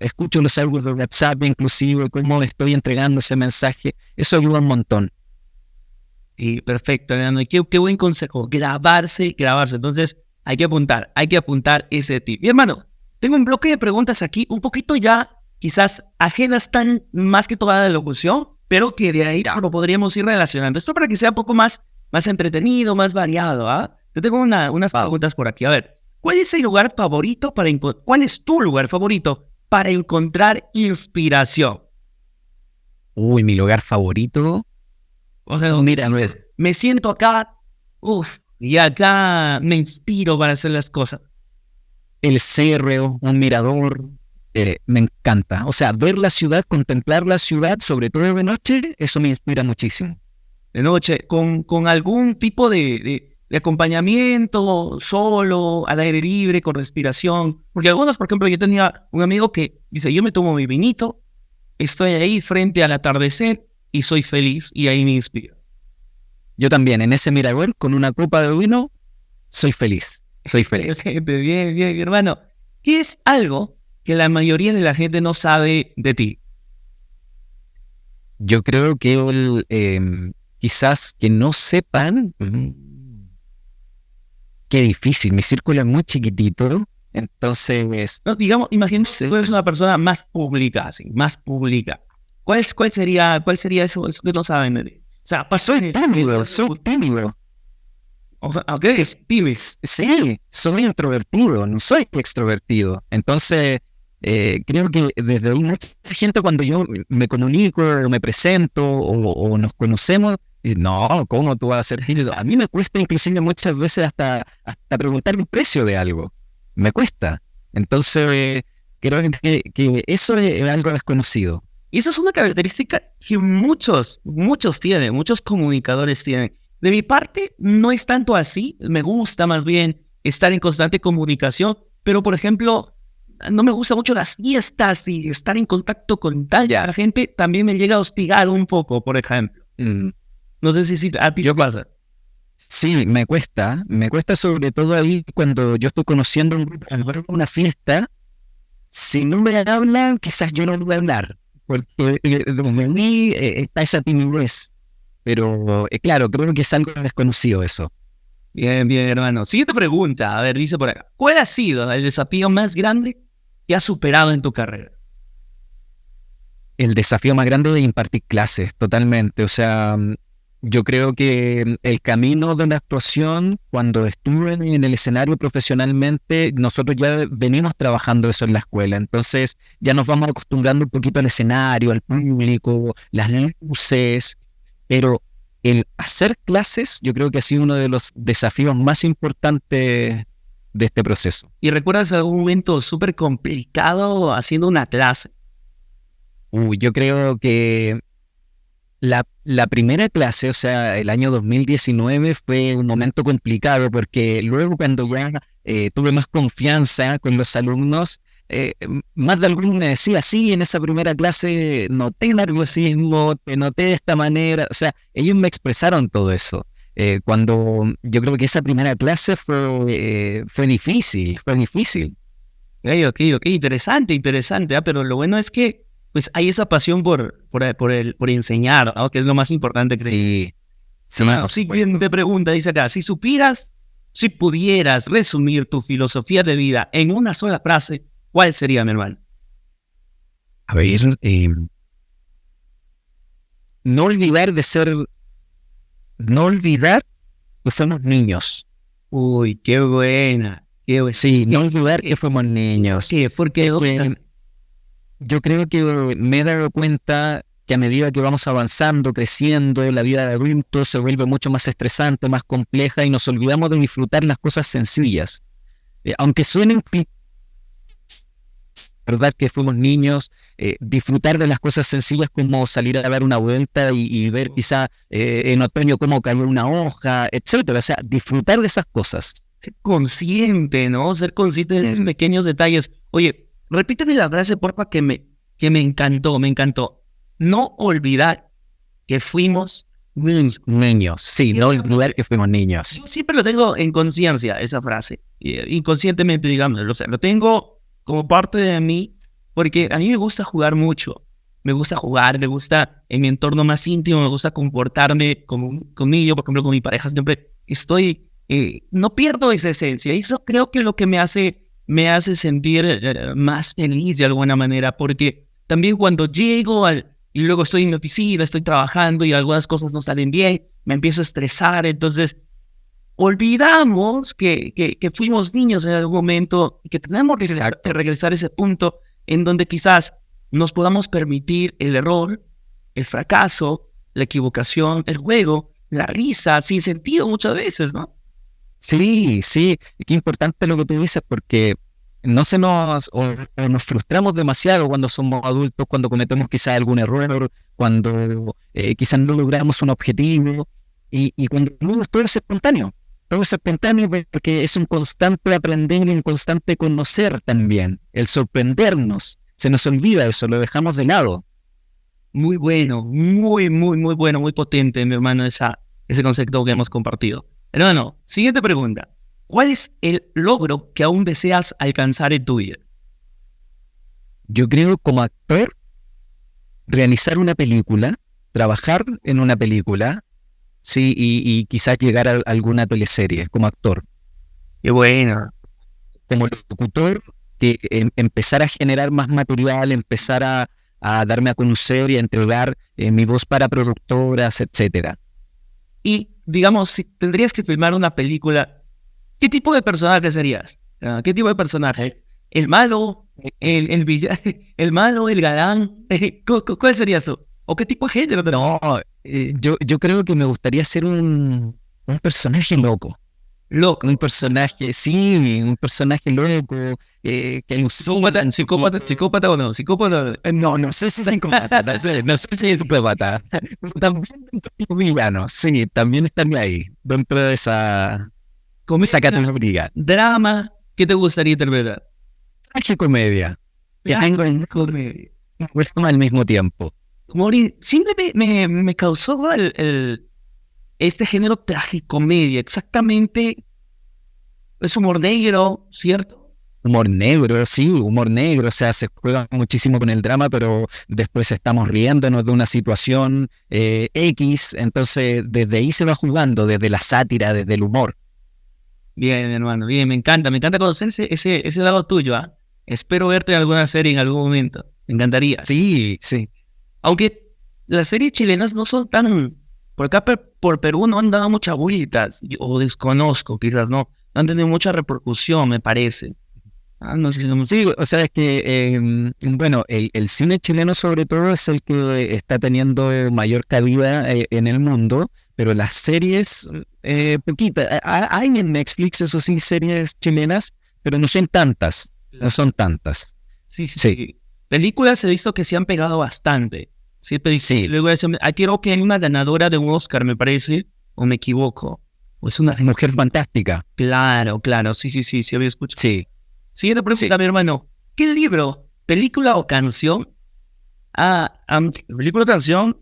escucho los audios de WhatsApp, inclusive cómo estoy entregando ese mensaje. Eso ayuda un montón. Sí, perfecto, Leandro. Qué buen consejo, grabarse. Entonces, hay que apuntar ese tip. Mi hermano, tengo un bloque de preguntas aquí, un poquito ya quizás ajenas tan más que toda la locución, pero que de ahí lo podríamos ir relacionando. Esto para que sea un poco más entretenido, más variado, ¿ah? Yo tengo unas preguntas por aquí. A ver, ¿cuál es tu lugar favorito para encontrar inspiración? Uy, mi lugar favorito. O sea, mira, me siento acá, y acá me inspiro para hacer las cosas. El cerro, un mirador, me encanta. O sea, ver la ciudad, contemplar la ciudad, sobre todo de noche, eso me inspira muchísimo. De noche, con algún tipo de acompañamiento, solo, al aire libre, con respiración. Porque algunos, por ejemplo, yo tenía un amigo que dice, yo me tomo mi vinito, estoy ahí frente al atardecer y soy feliz y ahí me inspiro. Yo también, en ese mirador, con una copa de vino, soy feliz. Bien, mi hermano. ¿Qué es algo que la mayoría de la gente no sabe de ti? Yo creo que quizás que no sepan. Qué difícil, mi círculo es muy chiquitito, entonces... No, digamos, imagínate, tú eres una persona más pública, así, más pública. ¿Cuál sería eso que no saben de ti? O sea, soy tímido. Ok, es tímido. Sí, soy introvertido, no soy extrovertido. Entonces, creo que desde mucha gente cuando yo me comunico, me presento o nos conocemos, no, ¿cómo tú vas a ser tímido? A mí me cuesta inclusive muchas veces hasta preguntar el precio de algo. Me cuesta. Entonces, creo que eso es algo desconocido. Y eso es una característica que muchos tienen, muchos comunicadores tienen. De mi parte, no es tanto así. Me gusta más bien estar en constante comunicación. Pero, por ejemplo, no me gusta mucho las fiestas y estar en contacto con tanta gente también me llega a hostigar un poco, por ejemplo. No sé si a ti te pasa. Sí, me cuesta sobre todo ahí cuando yo estoy conociendo un grupo, una fiesta, si no me hablan, quizás yo no voy a hablar, porque en mí está esa timidez, pero claro, creo que es algo desconocido eso. Bien, bien, hermano. Siguiente pregunta, a ver, dice por acá. ¿Cuál ha sido el desafío más grande que has superado en tu carrera? El desafío más grande de impartir clases, totalmente. O sea, yo creo que el camino de la actuación, cuando estuve en el escenario profesionalmente, nosotros ya venimos trabajando eso en la escuela. Entonces ya nos vamos acostumbrando un poquito al escenario, al público, las luces. Pero el hacer clases, yo creo que ha sido uno de los desafíos más importantes de este proceso. ¿Y recuerdas algún momento súper complicado haciendo una clase? Yo creo que la primera clase, o sea, el año 2019 fue un momento complicado porque luego cuando ya tuve más confianza con los alumnos, más de algunos me decía, sí, en esa primera clase noté nerviosismo, te noté de esta manera, o sea, ellos me expresaron todo eso. Cuando yo creo que esa primera clase fue difícil, fue difícil. Ok, interesante, pero lo bueno es que pues hay esa pasión por enseñar, ¿no? Que es lo más importante, creo. Sí, sí, Bueno, siguiente pregunta, dice acá, si pudieras resumir tu filosofía de vida en una sola frase, ¿cuál sería, mi hermano? A ver, no olvidar no olvidar que somos niños. Uy, qué buena. Sí, no olvidar que fuimos niños. Sí, porque yo creo que me he dado cuenta que a medida que vamos avanzando, creciendo, la vida de adultos se vuelve mucho más estresante, más compleja y nos olvidamos de disfrutar las cosas sencillas. Aunque suenen verdad que fuimos niños, disfrutar de las cosas sencillas como salir a dar una vuelta y ver quizá en otoño cómo cayó una hoja, etcétera. O sea, disfrutar de esas cosas. ser consciente, ¿no? Ser consciente de esos pequeños detalles. Oye, repíteme la frase, porfa, que me encantó. No olvidar que fuimos niños. Sí, no olvidar que fuimos niños. Yo siempre lo tengo en conciencia, esa frase. Inconscientemente, digamos, o sea, lo tengo como parte de mí, porque a mí me gusta jugar mucho. Me gusta jugar, me gusta en mi entorno más íntimo, me gusta comportarme como conmigo, por ejemplo, con mi pareja. Siempre no pierdo esa esencia. Y eso creo que lo que me hace sentir más feliz de alguna manera, porque también cuando y luego estoy en mi oficina, estoy trabajando y algunas cosas no salen bien, me empiezo a estresar, entonces olvidamos que fuimos niños en algún momento y que tenemos que regresar a ese punto en donde quizás nos podamos permitir el error, el fracaso, la equivocación, el juego, la risa, sin sentido muchas veces, ¿no? Sí, sí, qué importante lo que tú dices porque no se nos, o nos frustramos demasiado cuando somos adultos, cuando cometemos quizás algún error, cuando quizás no logramos un objetivo y cuando luego todo es espontáneo porque es un constante aprender y un constante conocer también, el sorprendernos, se nos olvida eso, lo dejamos de lado. Muy bueno, muy bueno, muy potente, mi hermano, ese concepto que hemos compartido. Hermano, siguiente pregunta. ¿Cuál es el logro que aún deseas alcanzar en tu vida? Yo creo como actor, realizar una película, trabajar en una película, sí, y quizás llegar a alguna teleserie como actor. Qué bueno. Como locutor, que empezar a generar más material, empezar a darme a conocer y a entregar mi voz para productoras, etcétera. Y, digamos, si tendrías que filmar una película, ¿qué tipo de personaje serías? ¿Qué tipo de personaje? ¿El malo? ¿El villano? ¿El malo? ¿El galán? ¿Cuál serías tú? ¿O qué tipo de género? No, yo creo que me gustaría ser un personaje loco. Loco. Un personaje, sí, un personaje loco. Que ¿Psicópata o no? ¿Psicópata? No sé si es psicópata, no sé si es psicópata. También villano, sí, también están ahí, dentro de esa categoría. Drama, ¿qué te gustaría interpretar? tragicomedia. Que tengo en Comedia. al mismo tiempo. Mori, siempre me causó este género tragicomedia. Exactamente, es humor negro, ¿cierto? Humor negro, sí, humor negro, o sea, se juega muchísimo con el drama, pero después estamos riéndonos de una situación X, entonces desde ahí se va jugando, desde la sátira, desde el humor. Bien, hermano, bien, me encanta conocer ese lado tuyo, ¿ah? Espero verte en alguna serie en algún momento, me encantaría. Sí, sí. Aunque las series chilenas no son tan... Por acá, por Perú, no han dado muchas vueltas, o desconozco, quizás no han tenido mucha repercusión, me parece. Ah, no sé, Sí, o sea, es que, bueno, el cine chileno sobre todo es el que está teniendo mayor cabida en el mundo, pero las series, poquitas. Hay en Netflix, eso sí, series chilenas, pero no son tantas, no son tantas. sí, sí, Sí, sí. Películas he visto que se han pegado bastante. Sí, sí, luego creo que hay una ganadora de un Oscar, me parece, o me equivoco. O es una... Mujer Fantástica, Claro, claro, sí, había escuchado. sí, Siguiente sí. pregunta, mi hermano. ¿Qué libro, película o canción, película o canción,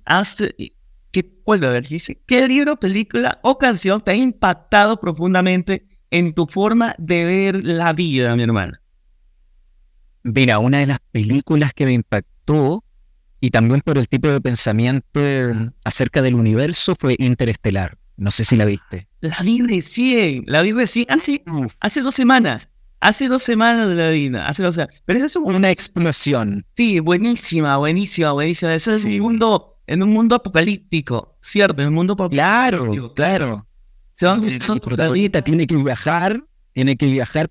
vuelve a ver, dice, ¿qué libro, película o canción te ha impactado profundamente en tu forma de ver la vida, mi hermano? Mira, una de las películas que me impactó, y también por el tipo de pensamiento acerca del universo, fue Interestelar. No sé si la viste. La vi recién, Uf, hace 2 semanas. Hace 2 semanas la vi, hace 2 semanas. Pero esa es una explosión. sí, buenísima. Eso es Sí. en un mundo apocalíptico, ¿cierto? En un mundo Claro, apocalíptico. claro. Se van El protagonista tiene que viajar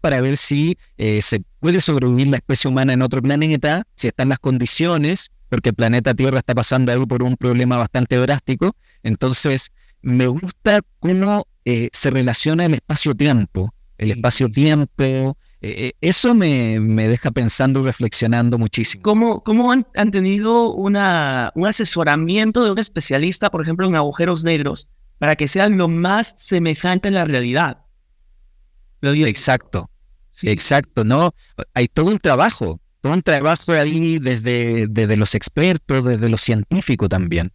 para ver si se puede sobrevivir la especie humana en otro planeta, si están las condiciones, porque el planeta Tierra está pasando algo por un problema bastante drástico. Entonces, me gusta cómo se relaciona el espacio-tiempo. El espacio-tiempo, eso me deja pensando y reflexionando muchísimo. ¿Cómo han tenido un asesoramiento de un especialista, por ejemplo, en agujeros negros, para que sean lo más semejante a la realidad? Lo digo. Exacto. Sí. Exacto, ¿no? Hay todo un trabajo ahí desde los expertos, desde los científicos también.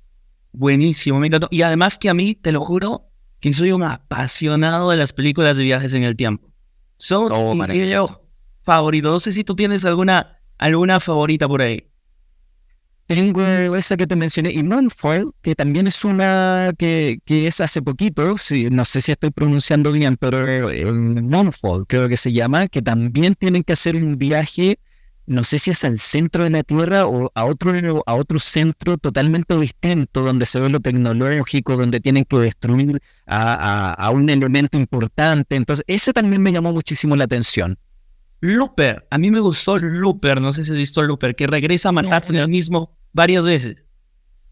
Buenísimo, me encantó. Y además que a mí, te lo juro, que soy un apasionado de las películas de viajes en el tiempo. Son Oh, mi maravilloso. género favorito. No sé si tú tienes alguna favorita por ahí. Tengo esa que te mencioné, y Moonfall, que también es una que es hace poquito, sí, no sé si estoy pronunciando bien, pero Moonfall creo que se llama, que también tienen que hacer un viaje, no sé si es al centro de la Tierra o a otro centro totalmente distinto, donde se ve lo tecnológico, donde tienen que destruir a un elemento importante. Entonces, ese también me llamó muchísimo la atención. Looper. A mí me gustó Looper. No sé si has visto Looper, que regresa a matarse en el mismo varias veces.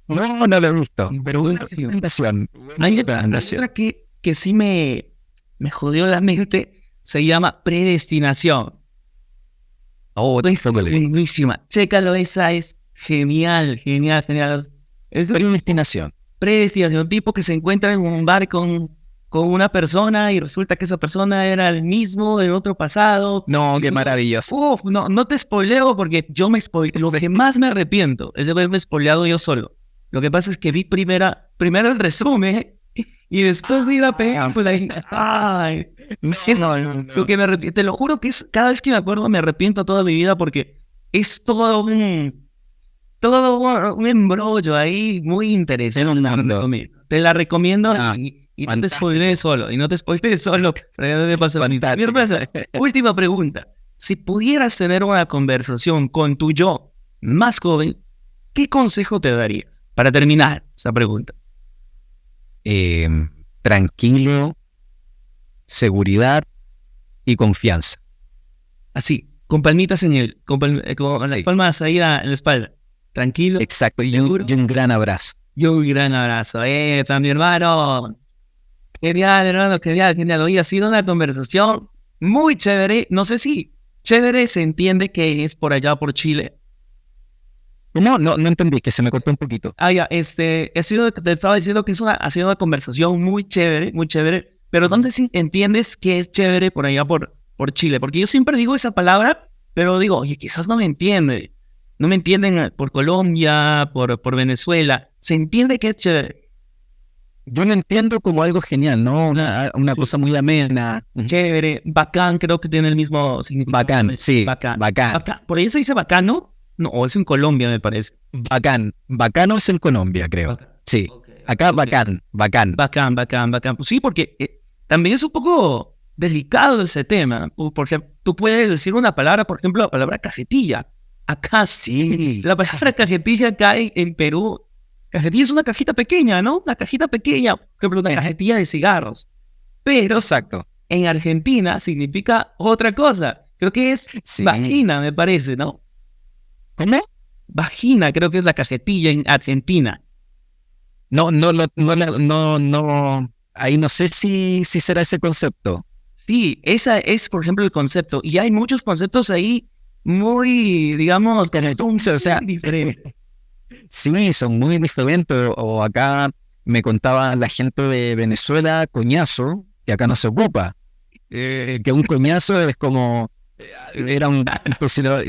No, no lo he visto, pero una Buenísimo. recomendación. Hay Una otra recomendación. que sí me jodió la mente. Se llama Predestinación. Oh, Buenísima. Chécalo, esa es genial. Es predestinación. predestinación. Un tipo que se encuentra en un bar con una persona y resulta que esa persona era el mismo en otro pasado. No, qué maravilloso. Uf, no te spoileo porque yo me spoileo. Lo que más me arrepiento es de haberme spoileado yo solo. Lo que pasa es que vi primero el resumen y después vi la película y ay, lo que me arrepiento, te lo juro que es cada vez que me acuerdo me arrepiento toda mi vida porque es todo un embrollo ahí muy interesante. Te la recomiendo y no te spoilees solo. Y no te spoilees solo. Me pasa mi hermana. Última pregunta. Si pudieras tener una conversación con tu yo más joven, ¿qué consejo te daría? Para terminar esa pregunta. Tranquilo, seguridad y confianza. Así, con palmitas con las Sí, palmas ahí en la espalda. Tranquilo, exacto. seguro. Y un gran abrazo. Y un gran abrazo. Mi hermano. Genial, hermano, genial. Hoy ha sido una conversación muy chévere. No sé si chévere se entiende que es por allá, por Chile. No entendí, que se me cortó un poquito. Ya, te estaba diciendo que ha sido una conversación muy chévere, pero ¿dónde sí entiendes que es chévere por allá, por Chile? Porque yo siempre digo esa palabra pero digo, oye, quizás no me entienden. No me entienden por Colombia, por Venezuela. Se entiende que es chévere. Yo lo entiendo como algo genial, ¿no? Una Sí. cosa muy amena. Chévere, bacán, creo que tiene el mismo significado. Bacán, sí, Bacán. bacán. Por ahí se dice bacano. No, o es en Colombia, me parece. Bacán. Bacano es en Colombia, creo. Bacán. Sí. Ok, Acá ok. bacán, bacán. Bacán, bacán, bacán. Pues sí, porque también es un poco delicado ese tema. Por ejemplo, tú puedes decir una palabra, por ejemplo, la palabra cajetilla. Acá Sí, la palabra cajetilla acá en Perú, cajetilla es una cajita pequeña, ¿no? Una cajita pequeña, por ejemplo, una cajetilla de cigarros. Pero exacto. en Argentina significa otra cosa. Creo que es Sí. vagina, me parece, ¿no? ¿Cómo? Vagina, creo que es la cajetilla en Argentina. No, no, no. Ahí no sé si será ese concepto. Sí, esa es, por ejemplo, el concepto. Y hay muchos conceptos ahí muy, digamos, que son O sea, muy diferentes. sí, son muy diferentes. O acá me contaba la gente de Venezuela, coñazo, que acá no se ocupa. Que un coñazo es como, era un,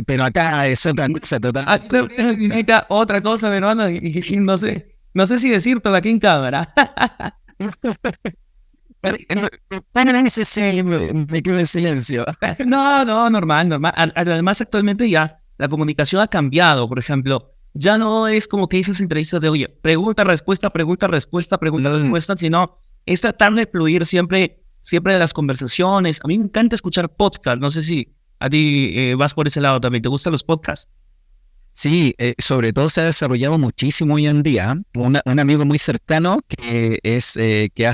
pero acá es otra cosa Ah, total. creo que significa otra cosa, mi hermano, y no sé si decírtelo aquí en cámara. Sí, me quedo en silencio. No, no, normal, normal. Además, actualmente ya la comunicación ha cambiado. Por ejemplo, ya no es como que esas entrevistas de, oye, pregunta, respuesta, pregunta, respuesta, pregunta, respuesta, sino es tratar de fluir siempre en las conversaciones. A mí me encanta escuchar podcast. No sé si a ti vas por ese lado también. ¿Te gustan los podcasts? Sí, sobre todo se ha desarrollado muchísimo hoy en día. Un amigo muy cercano que hace, que ha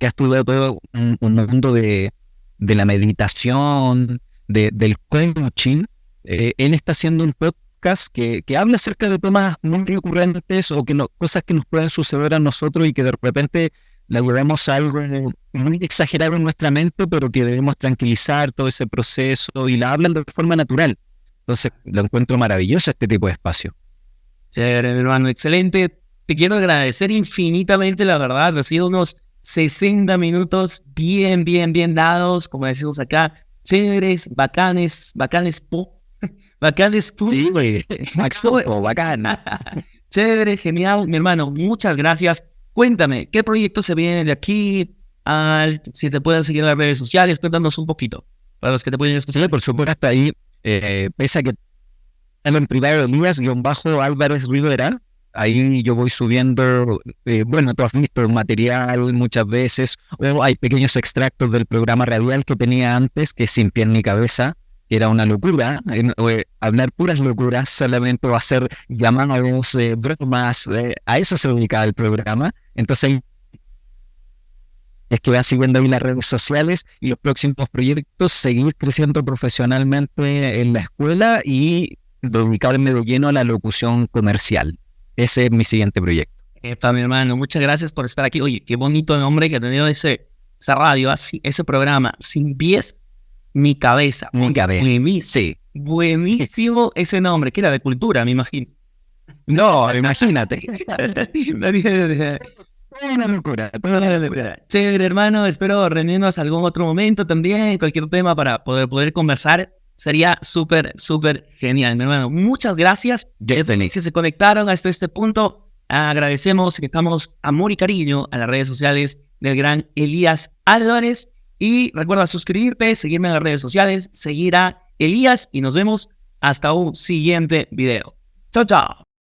estudiado todo un mundo de la meditación, del coaching. Él está haciendo un podcast que habla acerca de temas muy recurrentes o cosas que nos pueden suceder a nosotros y que de repente logramos algo muy exagerado en nuestra mente, pero que debemos tranquilizar todo ese proceso y la hablan de forma natural. Entonces, lo encuentro maravilloso este tipo de espacio. Chévere, mi hermano, excelente. Te quiero agradecer infinitamente, la verdad. Ha sido unos 60 minutos bien dados, como decimos acá. Chéveres, bacanes, bacanes, Sí, güey. Maxopo, bacán. Chévere, genial, mi hermano. Muchas gracias. Cuéntame, ¿qué proyectos se vienen de aquí? Si te pueden seguir en las redes sociales, cuéntanos un poquito. Para los que te pueden escuchar. Sí, por supuesto, ahí, pese a que tengo en privado bajo Álvarez Rivera, ahí yo voy subiendo, bueno, tú has visto el material muchas veces, o hay pequeños extractos del programa radial que tenía antes, que es Sin Pie en mi Cabeza, que era una locura, hablar puras locuras, solamente va a ser llamados, bromas, a eso se dedicaba el programa. Entonces es que van siguiendo ahí las redes sociales y los próximos proyectos, seguir creciendo profesionalmente en la escuela y dedicarme de lleno a la locución comercial. Ese es mi siguiente proyecto. Mi hermano, muchas gracias por estar aquí. Oye, qué bonito nombre que ha tenido esa radio, así, ese programa. Sin pies, mi cabeza. Mi cabeza. Buenísimo, Sí. buenísimo ese nombre, que era de cultura, me imagino. No, imagínate. Una locura. Chévere, hermano. Espero reunirnos algún otro momento también, cualquier tema para poder conversar. Sería súper genial, mi hermano. Muchas gracias. Yo feliz. Si se conectaron hasta este punto, agradecemos y damos amor y cariño a las redes sociales del gran Elías Álvarez. Y recuerda suscribirte, seguirme en las redes sociales, seguir a Elías y nos vemos hasta un siguiente video. Chao, chao.